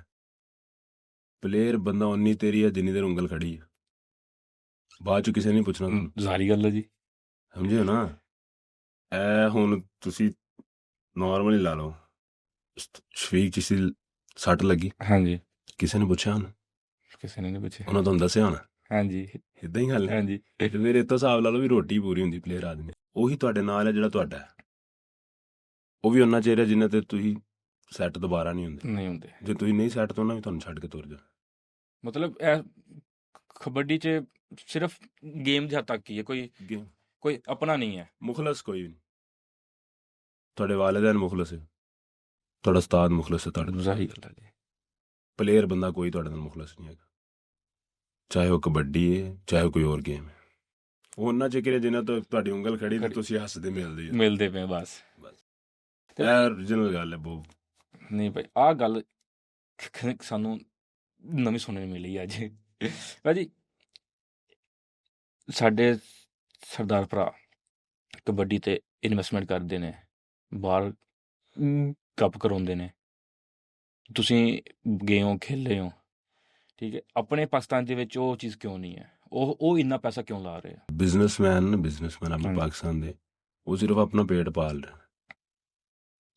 ਪਲੇਅਰ ਬੰਦਾ ਉਨੀ ਤੇਰੀ ਆ ਜਿੰਨੀ ਦੇਰ ਉਂਗਲ ਖੜੀ ਆ, ਬਾਅਦ ਚ ਕਿਸੇ ਨੇ ਪੁੱਛਣਾ ਤੁਹਾਨੂੰ। ਜ਼ਾਰੀ ਗੱਲ ਹੈ ਜੀ, ਸਮਝਿਓ ਨਾ। ਇਹ ਹੁਣ ਤੁਸੀਂ ਨਾਰਮਲੀ ਲਾ ਲਓ, ਸ਼ਫੀਕ ਚਿਸ਼ਤੀ ਸੱਟ ਲੱਗੀ, ਹਾਂਜੀ ਕਿਸੇ ਨੇ ਪੁੱਛਿਆ ਹੁਣ? ਕਿਸੇ ਨੇ ਨਹੀਂ ਪੁੱਛਿਆ। ਉਹਨਾਂ ਤੁਹਾਨੂੰ ਦੱਸਿਆ ਹੋਣਾ। ਹਾਂਜੀ ਇਦਾਂ ਹੀ ਗੱਲ ਹੈ। ਹਾਂਜੀ ਤੇ ਫਿਰ ਇਹ ਤੋਂ ਹਿਸਾਬ ਲਾ ਲਓ ਵੀ ਰੋਟੀ ਪੂਰੀ ਹੁੰਦੀ ਪਲੇਅਰ ਆਦਮੀ। ਉਹੀ ਤੁਹਾਡੇ ਨਾਲ ਹੈ ਜਿਹੜਾ ਤੁਹਾਡਾ ਹੈ, ਉਹ ਵੀ ਉਹਨਾਂ ਚਿਹਰਾ ਜਿੰਨਾ ਤੇ ਤੁਸੀਂ ਸੈੱਟ ਦੁਬਾਰਾ ਨਹੀਂ ਹੁੰਦੇ। ਜੇ ਤੁਸੀਂ ਨਹੀਂ ਸੈੱਟ ਤਾਂ ਉਹਨਾਂ ਵੀ ਤੁਹਾਨੂੰ ਛੱਡ ਕੇ ਤੁਰ ਜਾ। ਮਤਲਬ ਇਹ ਕਬੱਡੀ 'ਚ ਸਿਰਫ ਗੇਮ ਦੇ ਹੱਦ ਤੱਕ ਹੀ ਹੈ, ਕੋਈ ਆਪਣਾ ਨਹੀਂ ਹੈ। ਮੁਖਲਸ ਕੋਈ ਵੀ ਨਹੀਂ। ਤੁਹਾਡੇ ਵਾਲਿदैन ਮੁਖਲਸ ਹੈ, ਤੁਹਾਡਾ ਉਸਤਾਦ ਮੁਖਲਸ ਹੈ, ਸਹੀ ਗੱਲ ਹੈ ਜੀ। ਪਲੇਅਰ ਬੰਦਾ ਕੋਈ ਤੁਹਾਡੇ ਨਾਲ ਮੁਖਲਸ ਨਹੀਂ ਹੈਗਾ, ਚਾਹੇ ਉਹ ਕਬੱਡੀ ਹੈ ਚਾਹੇ ਕੋਈ ਹੋਰ ਗੇਮ ਹੈ। ਉਹ ਉਹਨਾਂ ਚਿਹਰੇ ਜਿਨ੍ਹਾਂ ਤੋਂ ਤੁਹਾਡੀ ਉਂਗਲ ਖੜੀ ਤੇ ਤੁਸੀਂ ਹੱਸਦੇ ਮਿਲਦੇ ਪਏ ਬਸ। ਇਹ ਓਰੀਜਨਲ ਗੱਲ ਹੈ ਬਹੁਤ। ਨਹੀਂ ਭਾਈ, ਆਹ ਗੱਲ ਸਾਨੂੰ ਨਵੀਂ ਸੁਣਨ ਨੂੰ ਮਿਲੀ ਅੱਜ। ਭਾਜੀ ਸਾਡੇ ਸਰਦਾਰ ਭਰਾ ਕਬੱਡੀ ਤੇ ਇਨਵੈਸਟਮੈਂਟ ਕਰਦੇ ਨੇ, ਬਾਹਰ ਕੱਪ ਕਰਾਉਂਦੇ ਨੇ। ਤੁਸੀਂ ਗਏ ਹੋ, ਖੇਲੇ ਹੋ, ਠੀਕ ਹੈ। ਆਪਣੇ ਪਾਕਿਸਤਾਨ ਦੇ ਵਿੱਚ ਉਹ ਚੀਜ਼ ਕਿਉਂ ਨਹੀਂ ਹੈ? ਉਹ ਇੰਨਾ ਪੈਸਾ ਕਿਉਂ ਲਾ ਰਹੇ ਆ? ਬਿਜ਼ਨਸਮੈਨ ਆਪਣੇ ਪਾਕਿਸਤਾਨ ਦੇ, ਉਹ ਸਿਰਫ ਆਪਣਾ ਪੇਟ ਪਾਲ ਰਹੇ।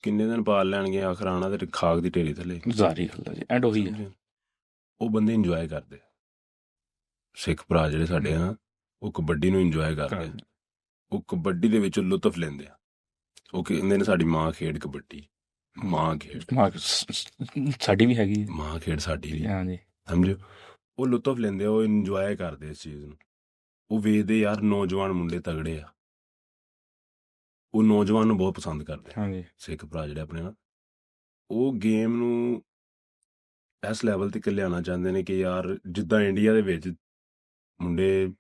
ਕਿੰਨੇ ਦਿਨ ਪਾਲ ਲੈਣਗੇ, ਆਖਰ ਆਣਾ ਤੇ ਖਾਕ ਦੀ ਢੇਰੀ ਥੱਲੇ। ਜ਼ਾਰੀ ਗੱਲ ਹੈ ਜੀ। ਐਂਡ ਉਹੀ ਹੈ, ਉਹ ਬੰਦੇ ਇੰਜੋਏ ਕਰਦੇ। ਸਿੱਖ ਭਰਾ ਜਿਹੜੇ ਸਾਡੇ ਆ, ਉਹ ਕਬੱਡੀ ਨੂੰ ਇੰਜੋਏ ਕਰਦੇ, ਉਹ ਕਬੱਡੀ ਦੇ ਵਿੱਚ ਲੁਤਫ ਲੈਂਦੇ ਆ। ਉਹ ਕਹਿੰਦੇ ਨੇ ਸਾਡੀ ਮਾਂ ਖੇਡ ਕਬੱਡੀ, ਮਾਂ ਖੇਡ ਸਾਡੀ ਵੀ ਹੈਗੀ, ਮਾਂ ਖੇਡ ਸਾਡੀ ਵੀ। ਹਾਂਜੀ ਸਮਝੋ, ਉਹ ਲੁਤਫ ਲੈਂਦੇ, ਉਹ ਇੰਜੋਏ ਕਰਦੇ ਇਸ ਚੀਜ਼ ਨੂੰ। ਉਹ ਵੇਖਦੇ ਯਾਰ ਨੌਜਵਾਨ ਮੁੰਡੇ ਤਗੜੇ ਆ, ਉਹ ਨੌਜਵਾਨ ਨੂੰ ਬਹੁਤ ਪਸੰਦ ਕਰਦੇ। ਹਾਂਜੀ ਸਿੱਖ ਭਰਾ ਜਿਹੜੇ ਆਪਣੇ ਨਾਲ, ਉਹ ਗੇਮ ਨੂੰ ਇਸ ਲੈਵਲ ਤੇ ਲਿਆਉਣਾ ਚਾਹੁੰਦੇ ਨੇ ਕਿ ਯਾਰ ਜਿੱਦਾਂ ਇੰਡੀਆ ਦੇ ਵਿੱਚ ਮੁੰਡੇ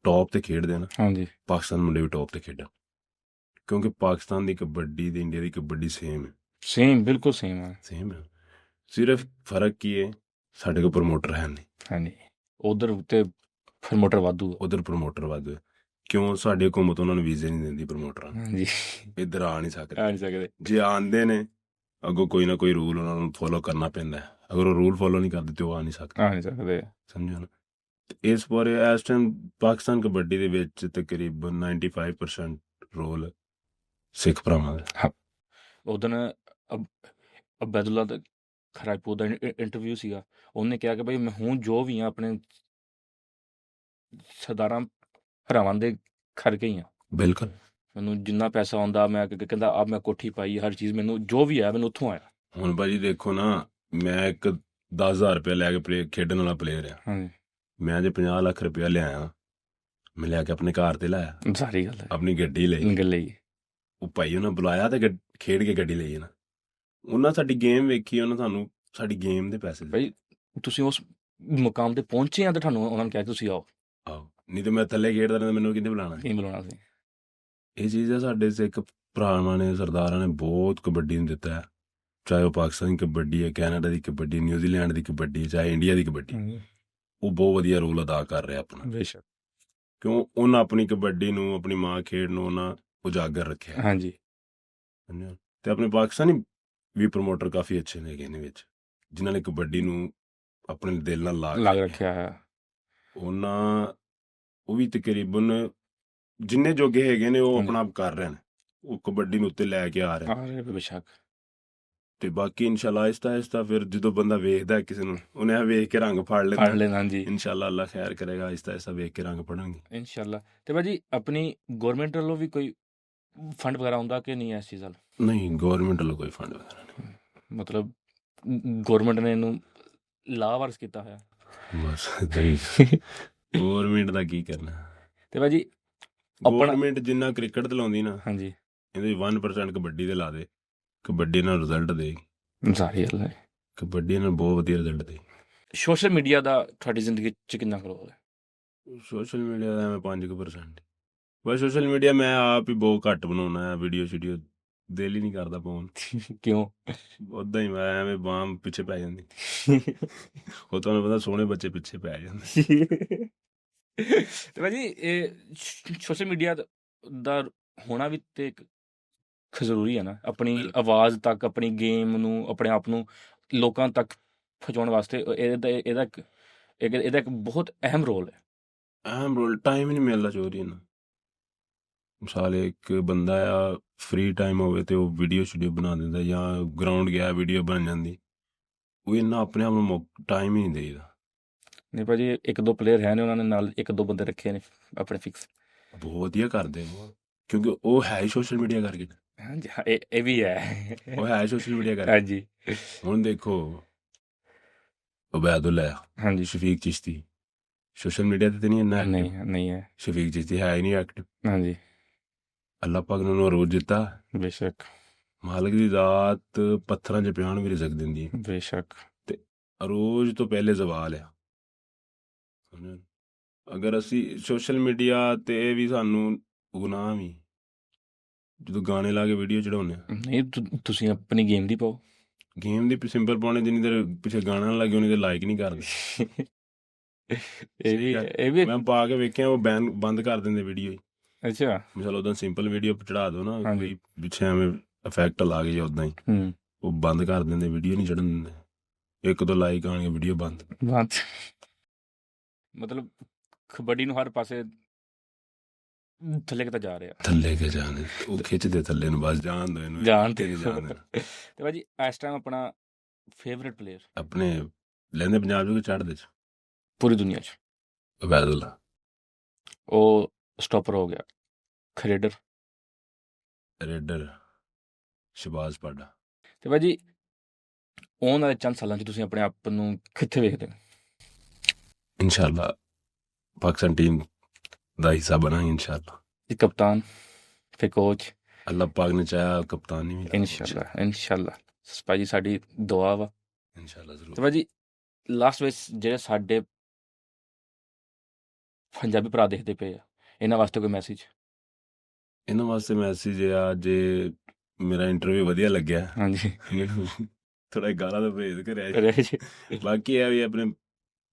ਟੌਪ ਤੇ ਖੇਡਦੇ ਨਾ, ਹਾਂਜੀ ਪਾਕਿਸਤਾਨ ਮੁੰਡੇ ਵੀ ਟੌਪ ਤੇ ਖੇਡਣ। ਕਿਉਂਕਿ ਪਾਕਿਸਤਾਨ ਦੀ ਕਬੱਡੀ ਤੇ ਇੰਡੀਆ ਦੀ ਕਬੱਡੀ ਸੇਮ ਹੈ, ਬਿਲਕੁਲ ਸੇਮ ਹੈ। ਸਿਰਫ ਫਰਕ ਕੀ ਹੈ, ਸਾਡੇ ਕੋਲ ਪ੍ਰਮੋਟਰ ਹੈ ਨਹੀਂ। ਹਾਂਜੀ ਉਧਰ ਤੇ ਪ੍ਰਮੋਟਰ ਵਾਧੂ ਹੈ। ਕਿਉਂ? ਸਾਡੀ ਹਕੂਮਤ ਉਹਨਾਂ ਨੂੰ ਵੀਜ਼ੇ ਨਹੀਂ ਦਿੰਦੀ ਪ੍ਰਮੋਟਰਾਂ ਨੂੰ। ਹਾਂਜੀ ਇੱਧਰ ਆ ਨਹੀਂ ਸਕਦੇ। ਜੇ ਆਉਂਦੇ ਨੇ ਅੱਗੋਂ ਕੋਈ ਨਾ ਕੋਈ ਰੂਲ ਉਹਨਾਂ ਨੂੰ ਫੋਲੋ ਕਰਨਾ ਪੈਂਦਾ ਹੈ। ਅਗਰ ਉਹ ਰੂਲ ਫੋਲੋ ਨਹੀਂ ਕਰਦੇ ਤੇ ਉਹ ਆ ਨਹੀਂ ਸਕਦੇ। ਸਮਝੋ ਨਾ। ਇਸ ਬਾਰੇ ਇਸ ਟਾਈਮ ਪਾਕਿਸਤਾਨ ਕਬੱਡੀ ਦੇ ਵਿੱਚ ਤਕਰੀਬਨ 95% ਰੋਲ ਸਿੱਖ ਭਰਾਵਾਂ ਦਾ। ਉਦੋਂ ਅਬੈਦੁੱਲਾ ਦਾ ਖਰਾਈਪੁਰ ਦਾ ਇੰਟਰਵਿਊ ਸੀਗਾ, ਉਹਨੇ ਕਿਹਾ ਕਿ ਭਾਈ ਮੈਂ ਹੁਣ ਜੋ ਵੀ ਹਾਂ ਆਪਣੇ ਸਰਦਾਰਾਂ ਭਰਾਵਾਂ ਦੇ ਕਰਕੇ ਹੀ ਹਾਂ। ਬਿਲਕੁਲ, ਮੈਨੂੰ ਜਿੰਨਾ ਪੈਸਾ ਆਉਂਦਾ, ਮੈਂ ਕਹਿੰਦਾ ਆ ਮੈਂ ਕੋਠੀ ਪਾਈ, ਹਰ ਚੀਜ਼ ਮੈਨੂੰ ਜੋ ਵੀ ਆਇਆ ਮੈਨੂੰ ਉੱਥੋਂ ਆਇਆ। ਹੁਣ ਭਾਜੀ ਦੇਖੋ ਨਾ, ਮੈਂ ਇੱਕ 10,000 ਰੁਪਇਆ ਲੈ ਕੇ ਖੇਡਣ ਵਾਲਾ ਪਲੇਅਰ ਆ। ਹਾਂਜੀ ਮੈਂ ਜੇ 50 ਲੱਖ ਰੁਪਇਆ ਲਿਆਇਆ, ਮੈਂ ਲਿਆ ਕੇ ਆਪਣੇ ਘਰ ਤੇ ਲਾਇਆ। ਸਾਰੀ ਗੱਲ ਹੈ, ਆਪਣੀ ਗੱਡੀ ਲਈ। ਉਹ ਭਾਈ ਉਹਨਾਂ ਬੁਲਾਇਆ ਤੇ ਖੇਡ ਕੇ ਗੱਡੀ ਲਈ ਨਾ। ਉਹਨਾਂ ਸਾਡੀ ਗੇਮ ਵੇਖੀ, ਉਹਨਾਂ ਸਾਨੂੰ ਸਾਡੀ ਗੇਮ ਦੇ ਪੈਸੇ। ਭਾਈ ਤੁਸੀਂ ਉਸ ਮੁਕਾਮ ਤੇ ਪਹੁੰਚੇ ਆ ਤੇ ਤੁਹਾਨੂੰ ਉਹਨਾਂ ਨੇ ਕਿਹਾ ਤੁਸੀਂ ਆਓ। ਨਹੀਂ ਤੇ ਮੈਂ ਥੱਲੇ ਖੇਡਦਾ ਰਹਿੰਦਾ, ਮੈਨੂੰ ਕਿਹਨੇ ਬੁਲਾਉਣਾ ਸੀ। ਇਹ ਚੀਜ਼ ਹੈ, ਸਾਡੇ ਸਿੱਖ ਭਰਾਵਾਂ ਨੇ, ਸਰਦਾਰਾਂ ਨੇ ਬਹੁਤ ਕਬੱਡੀ ਨੂੰ ਦਿੱਤਾ ਹੈ। ਚਾਹੇ ਉਹ ਪਾਕਿਸਤਾਨ ਦੀ ਕਬੱਡੀ ਹੈ, ਕੈਨੇਡਾ ਦੀ ਕਬੱਡੀ, ਨਿਊਜ਼ੀਲੈਂਡ ਦੀ ਕਬੱਡੀ, ਚਾਹੇ ਇੰਡੀਆ ਦੀ ਕਬੱਡੀ, ਉਹ ਬਹੁਤ ਵਧੀਆ ਰੋਲ ਅਦਾ ਕਰ ਰਿਹਾ ਆਪਣਾ। ਬੇਸ਼ੱਕ, ਕਿਉਂ? ਉਹਨਾਂ ਆਪਣੀ ਕਬੱਡੀ ਨੂੰ, ਆਪਣੀ ਮਾਂ ਖੇਡ ਨੂੰ ਉਹਨਾਂ ਉਜਾਗਰ ਰੱਖਿਆ। ਹਾਂਜੀ ਸਮਝਿਆ? ਤੇ ਆਪਣੇ ਪਾਕਿਸਤਾਨੀ ਵੀ ਪ੍ਰਮੋਟਰ ਕਾਫੀ ਅੱਛੇ ਨੇ ਹੈਗੇ ਨੇ ਵਿੱਚ, ਜਿਨ੍ਹਾਂ ਨੇ ਕਬੱਡੀ ਨੂੰ ਆਪਣੇ ਦਿਲ ਨਾਲ ਲਾ ਕੇ ਲੱਗ ਰੱਖਿਆ। ਰੱਖਿਆ ਹੈ। ਉਹਨਾਂ ਉਹ ਵੀ ਤਕਰੀਬਨ ਜਿੰਨੇ ਜੋਗੇ ਹੈਗੇ ਨੇ ਉਹ ਹਾਂਜੀ ਆਪਣਾ ਆਪ ਕਰ ਰਹੇ ਨੇ, ਉਹ ਕਬੱਡੀ ਨੂੰ ਉੱਤੇ ਲੈ ਕੇ ਆ ਰਹੇ ਨੇ। ਆ ਰਹੇ ਬੇਸ਼ੱਕ। ਤੇ ਬਾਕੀ ਇਨਸ਼ਾਅੱਲਾ ਆਹਿਸਤਾ ਆਹਿਸਤਾ ਫਿਰ ਜਦੋਂ ਬੰਦਾ ਵੇਖਦਾ ਕਿਸੇ ਨੂੰ, ਉਹਨੇ ਇਹ ਵੇਖ ਕੇ ਰੰਗ ਫੜ ਫੜ ਲੈਂਦਾ। ਲੈਣਾ ਹਾਂਜੀ ਇਨਸ਼ਾਅੱਲਾ ਅੱਲਾ ਖੈਰ ਕਰੇਗਾ, ਆਹਿਸਤਾ ਆਹਿਸਤਾ ਵੇਖ ਕੇ ਰੰਗ ਫੜਨਗੇ। ਇਨਸ਼ਾਅੱਲਾ। ਤੇ ਭਾਜੀ ਆਪਣੀ ਗਵਰਨਮੈਂਟ ਵੱਲੋਂ ਵੀ ਕੋਈ ਫੰਡ ਵਗੈਰਾ ਆਉਂਦਾ ਕਿ ਨਹੀਂ ਇਸ ਚੀਜ਼ ਵੱਲ? ਨਹੀਂ, ਗੌਰਮੈਂਟ ਵੱਲੋਂ ਕੋਈ ਫੰਡ ਵਗੈਰਾ ਨਹੀਂ। ਮਤਲਬ ਗਵਰਨਮੈਂਟ ਨੇ ਇਹਨੂੰ ਲਾਵਾਰਸ ਕੀਤਾ ਹੋਇਆ। ਬਸ ਨਹੀਂ, ਗੌਰਮੈਂਟ ਦਾ ਕੀ ਕਰਨਾ। ਤੇ ਭਾਜੀ ਆਪਣਾ ਗੌਰਮੈਂਟ ਜਿੰਨਾ ਕ੍ਰਿਕਟ ਤੇ ਲਾਉਂਦੀ ਨਾ, ਹਾਂਜੀ ਇਹਦੇ 1% ਕਬੱਡੀ ਤੇ ਲਾ ਦੇ, ਕਬੱਡੀ ਨਾਲ ਰਿਜ਼ਲਟ ਦੇਗੀ। ਸਾਰੀ ਗੱਲ ਹੈ। ਕਬੱਡੀ ਨਾਲ ਬਹੁਤ ਵਧੀਆ ਰਿਜ਼ਲਟ ਦੇ। ਸੋਸ਼ਲ ਮੀਡੀਆ ਦਾ ਤੁਹਾਡੀ ਜ਼ਿੰਦਗੀ 'ਚ ਕਿੰਨਾ ਕੁ ਰੋਲ ਹੈ? ਸੋਸ਼ਲ ਮੀਡੀਆ ਦਾ ਐਵੇਂ 5%। ਬਸ ਸੋਸ਼ਲ ਮੀਡੀਆ ਮੈਂ ਆਪ ਹੀ ਬਹੁਤ ਘੱਟ ਬਣਾਉਣਾ ਹੈ, ਵੀਡੀਓ ਸ਼ੀਡੀਓ ਦਿਲ ਹੀ ਨਹੀਂ ਕਰਦਾ ਪਾਉਣ। ਕਿਉਂ? ਉੱਦਾਂ ਹੀ ਮੈਂ ਐਵੇਂ ਬਾਂਹ ਪਿੱਛੇ ਪੈ ਜਾਂਦੀ। ਉਹ ਤੁਹਾਨੂੰ ਪਤਾ ਸੋਹਣੇ ਬੱਚੇ ਪਿੱਛੇ ਪੈ ਜਾਂਦੇ। ਤੇ ਭਾਜੀ ਇਹ ਸੋਸ਼ਲ ਮੀਡੀਆ ਦਾ ਹੋਣਾ ਵੀ ਤੇ ਇੱਕ ਜ਼ਰੂਰੀ ਹੈ ਨਾ, ਆਪਣੀ ਬਿਲਕੁਲ। ਆਵਾਜ਼ ਤੱਕ, ਆਪਣੀ ਗੇਮ ਨੂੰ, ਆਪਣੇ ਆਪ ਨੂੰ ਲੋਕਾਂ ਤੱਕ ਪਹੁੰਚਾਉਣ ਵਾਸਤੇ ਇਹਦਾ ਇੱਕ ਬਹੁਤ ਅਹਿਮ ਰੋਲ ਹੈ। ਅਹਿਮ ਰੋਲ, ਟਾਈਮ ਹੀ ਨਹੀਂ ਮਿਲਦਾ ਚੋਰੀ ਨਾ। ਮਿਸਾਲ ਇੱਕ ਬੰਦਾ ਆ, ਫ੍ਰੀ ਟਾਈਮ ਹੋਵੇ ਤੇ ਉਹ ਵੀਡੀਓ ਸ਼ੀਡੀਓ ਬਣਾ ਦਿੰਦਾ, ਜਾਂ ਗਰਾਊਂਡ ਗਿਆ ਵੀਡੀਓ ਬਣ ਜਾਂਦੀ। ਉਹ ਇੰਨਾ ਆਪਣੇ ਆਪ ਨੂੰ ਟਾਈਮ ਹੀ ਨਹੀਂ ਦੇਈਦਾ। ਨਹੀਂ ਭਾਜੀ ਇੱਕ ਦੋ ਪਲੇਅਰ ਹੈ ਨੇ, ਉਹਨਾਂ ਨੇ ਨਾਲ ਇੱਕ ਦੋ ਬੰਦੇ ਰੱਖੇ ਨੇ ਆਪਣੇ ਫਿਕਸ। ਬਹੁਤ ਵਧੀਆ ਕਰਦੇ ਨੇ, ਕਿਉਂਕਿ ਉਹ ਹੈ ਹੀ ਸੋਸ਼ਲ ਮੀਡੀਆ ਕਰਕੇ। ਹਾਂਜੀ ਹਾਂ, ਇਹ ਵੀ ਹੈ। ਉਹ ਹੈ ਸੋਸ਼ਲ ਮੀਡੀਆ ਕਰਕੇ। ਹਾਂਜੀ ਹੁਣ ਦੇਖੋ ਉਬੈਦੁੱਲਾ, ਹਾਂਜੀ ਸ਼ਫੀਕ ਚਿਸ਼ਤੀ, ਸੋਸ਼ਲ ਮੀਡੀਆ ਤੇ ਨਹੀਂ ਇੰਨਾ ਨਹੀਂ ਐਕਟਿਵ। ਨਹੀਂ ਹੈ। ਸ਼ਫੀਕ ਚਿਸ਼ਤੀ ਹੈ ਹੀ ਨਹੀਂ ਐਕਟਿਵ। ਹਾਂਜੀ ਅੱਲਾਹ ਪਾਕ ਨੇ ਉਹਨੂੰ ਰੋਜ਼ ਦਿੱਤਾ। ਬੇਸ਼ੱਕ ਮਾਲਕ ਦੀ ਜ਼ਾਤ ਪੱਥਰਾਂ 'ਚ ਪਿਆਉਣ ਵੀ ਰਿਜ਼ਕ ਦਿੰਦੀ ਹੈ। ਬੇਸ਼ੱਕ। ਤੇ ਰੋਜ਼ ਤੋਂ ਪਹਿਲੇ ਜ਼ਵਾਲ ਆ। ਅਗਰ ਅਸੀਂ ਸੋਸ਼ਲ ਮੀਡੀਆ ਤੇ ਵੀ ਸਾਨੂੰ ਗੁਨਾਹ ਵੀ, ਜਦੋਂ ਗਾਣੇ ਲਾ ਕੇ ਵੀਡੀਓ ਚੜਾਉਂਦੇ ਆ। ਨਹੀਂ ਤੁਸੀਂ ਆਪਣੀ ਗੇਮ ਦੀ ਪਾਓ। ਗੇਮ ਦੀ ਸਿੰਪਲ ਪਾਉਣੇ, ਜਿੰਨੀ ਦੇਰ ਪਿੱਛੇ ਗਾਣਾ ਨਾ ਲੱਗੇ ਉਨੀ ਦੇਰ ਲਾਈਕ ਨਹੀਂ ਕਰਦੇ। ਇਹ ਵੀ ਮੈਂ ਪਾ ਕੇ ਵੇਖਿਆ, ਉਹ ਬੰਦ ਕਰ ਦਿੰਦੇ ਵੀਡੀਓ ਹੀ। ਅੱਛਾ ਮਿਸਾਲ ਉਦਾਂ ਸਿੰਪਲ ਵੀਡੀਓ ਚੜਾ ਦੋ ਨਾ, ਹਾਂਜੀ। ਕੋਈ ਪਿੱਛੇ ਐਵੇਂ ਇਫੈਕਟ ਲਾ ਕੇ ਜਾਂ ਉਦਾਂ ਹੀ ਉਹ ਬੰਦ ਕਰ ਦਿੰਦੇ, ਵੀਡੀਓ ਨਹੀਂ ਚੜਨ ਦਿੰਦੇ। ਇੱਕ ਦੋ ਲਾਈਕ ਆਣਗੇ, ਵੀਡੀਓ ਬੰਦ। ਮਤਲਬ ਕਬੱਡੀ ਨੂੰ ਹਰ ਪਾਸੇ ਥੱਲੇ ਕਿਤੇ ਜਾ ਰਿਹਾ। ਥੱਲੇ ਕੇ ਜਾਣੇ, ਉਹ ਖਿੱਚਦੇ ਥੱਲੇ ਨੂੰ, ਬਸ ਜਾਣ ਦੋ ਇਹਨੂੰ, ਜਾਣ ਤੇ ਨਹੀਂ ਜਾਣ ਦੇਣਾ। ਤੇ ਭਾਜੀ ਇਸ ਟਾਈਮ ਆਪਣਾ ਫੇਵਰੇਟ ਪਲੇਅਰ ਆਪਣੇ ਲੈਂਦੇ ਪੰਜਾਬ ਜੋ ਚੜ੍ਹਦੇ ਚ ਪੂਰੀ ਦੁਨੀਆ 'ਚ? ਉਬੈਦੁੱਲਾ। ਉਹ ਸਟਾਪਰ ਹੋ ਗਿਆ। ਖਰੇਡਰ ਰੇਡਰ ਸ਼ਬਾਜ਼ ਪਾਡਾ। ਤੇ ਭਾਜੀ ਆਉਣ ਵਾਲੇ ਚੰਦ ਸਾਲਾਂ 'ਚ ਤੁਸੀਂ ਆਪਣੇ ਆਪ ਨੂੰ ਕਿੱਥੇ ਵੇਖਦੇ ਹੋ? ਇਨਸ਼ਾਅੱਲਾ ਪਾਕਿਸਤਾਨ ਟੀਮ ਦਾ ਹਿੱਸਾ ਬਣਾਂਗੇ ਇਨਸ਼ਾਅੱਲਾ। ਇੱਕ ਕਪਤਾਨ, ਫਿਰ ਕੋਚ। ਅੱਲਾਹ ਪਾਕ ਨੇ ਚਾਹਿਆ ਕਪਤਾਨੀ ਵੀ। ਇਨਸ਼ਾਅੱਲਾ ਇਨਸ਼ਾਅੱਲਾ ਭਾਜੀ ਸਾਡੀ ਦੁਆ ਵਾ। ਇਨਸ਼ਾਅੱਲਾ ਜ਼ਰੂਰ। ਤੇ ਭਾਜੀ ਲਾਸਟ ਵਿੱਚ ਜਿਹੜੇ ਸਾਡੇ ਪੰਜਾਬੀ ਭਰਾ ਦੇਖਦੇ ਪਏ ਆ, ਇਹਨਾਂ ਵਾਸਤੇ ਕੋਈ ਮੈਸੇਜ? ਇਹਨਾਂ ਵਾਸਤੇ ਮੈਸੇਜ ਆ, ਜੇ ਮੇਰਾ ਇੰਟਰਵਿਊ ਵਧੀਆ ਲੱਗਿਆ, ਹਾਂਜੀ ਥੋੜਾ ਗਾਲਾਂ ਦਾ ਭੇਦ ਕਰਿਆ। ਬਾਕੀ ਇਹ ਵੀ ਆਪਣੇ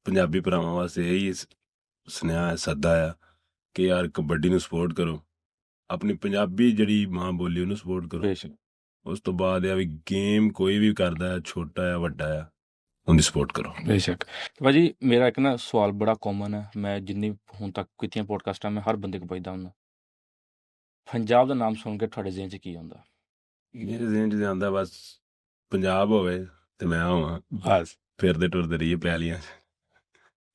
ਪੰਜਾਬੀ ਭਰਾਵਾਂ ਵਾਸਤੇ ਇਹੀ ਸੁਨੇਹਾ ਹੈ, ਸੱਦਾ ਆ ਕਿ ਯਾਰ ਕਬੱਡੀ ਨੂੰ ਸਪੋਰਟ ਕਰੋ, ਆਪਣੀ ਪੰਜਾਬੀ ਜਿਹੜੀ ਮਾਂ ਬੋਲੀ ਉਹਨੂੰ ਸਪੋਰਟ ਕਰੋ। ਬੇਸ਼ੱਕ। ਉਸ ਤੋਂ ਬਾਅਦ ਇਹ ਵੀ ਗੇਮ ਕੋਈ ਵੀ ਕਰਦਾ, ਛੋਟਾ ਆ ਵੱਡਾ ਆ, ਉਹਦੀ ਸਪੋਰਟ ਕਰੋ। ਬੇਸ਼ੱਕ। ਭਾਜੀ ਮੇਰਾ ਇੱਕ ਨਾ ਸਵਾਲ ਬੜਾ ਕਾਮਨ ਹੈ, ਮੈਂ ਜਿੰਨੀ ਹੁਣ ਤੱਕ ਕੀਤੀਆਂ ਪੋਡਕਾਸਟਾਂ ਮੈਂ ਹਰ ਬੰਦੇ ਕੋਲ ਪੁੱਛਦਾ ਹੁੰਦਾ, ਪੰਜਾਬ ਦਾ ਨਾਮ ਸੁਣ ਕੇ ਤੁਹਾਡੇ ਜ਼ਿਹਨ 'ਚ ਕੀ ਆਉਂਦਾ? ਮੇਰੇ ਜ਼ਿਹਨ 'ਚ ਆਉਂਦਾ ਬਸ ਪੰਜਾਬ ਹੋਵੇ ਤੇ ਮੈਂ ਹੋਵਾਂ, ਬਸ ਫਿਰਦੇ ਟੁਰਦੇ ਰਹੀਏ ਪੈਲੀਆਂ 'ਚ,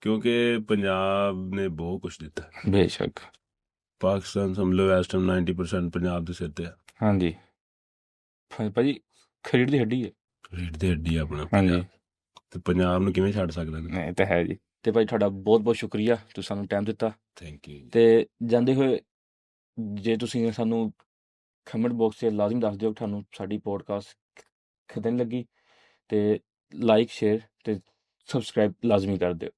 ਕਿਉਂਕਿ ਪੰਜਾਬ ਨੇ ਬਹੁਤ ਕੁਛ ਦਿੱਤਾ। ਬੇਸ਼ੱਕ। ਪਾਕਿਸਤਾਨ ਸਮਝ ਲਓ ਇਸ ਟਾਈਮ 90% ਪੰਜਾਬ ਦੇ ਸਿਰ ਤੇ ਆ। ਹਾਂਜੀ ਭਾਜੀ ਖਰੀਦ ਦੀ ਹੱਡੀ ਹੈ, ਰੀੜ ਦੀ ਹੱਡੀ ਆਪਣਾ ਹਾਂਜੀ। ਪੰਜਾਬ, ਤੇ ਪੰਜਾਬ ਨੂੰ ਕਿਵੇਂ ਛੱਡ ਸਕਦਾ? ਇਹ ਤਾਂ ਹੈ ਜੀ। ਤੇ ਭਾਈ ਤੁਹਾਡਾ ਬਹੁਤ ਬਹੁਤ ਸ਼ੁਕਰੀਆ, ਤੁਸੀਂ ਸਾਨੂੰ ਟਾਈਮ ਦਿੱਤਾ। Thank you. ਤੇ ਜਾਂਦੇ ਹੋਏ ਜੇ ਤੁਸੀਂ ਸਾਨੂੰ ਕਮੈਂਟ ਬਾਕਸ 'ਚ ਲਾਜ਼ਮੀ ਦੱਸ ਦਿਓ ਕਿ ਤੁਹਾਨੂੰ ਸਾਡੀ ਪੋਡਕਾਸਟ ਕਿੱਦਾਂ ਲੱਗੀ, ਤੇ ਲਾਈਕ ਸ਼ੇਅਰ ਤੇ ਸਬਸਕ੍ਰਾਈਬ ਲਾਜ਼ਮੀ ਕਰ ਦਿਓ।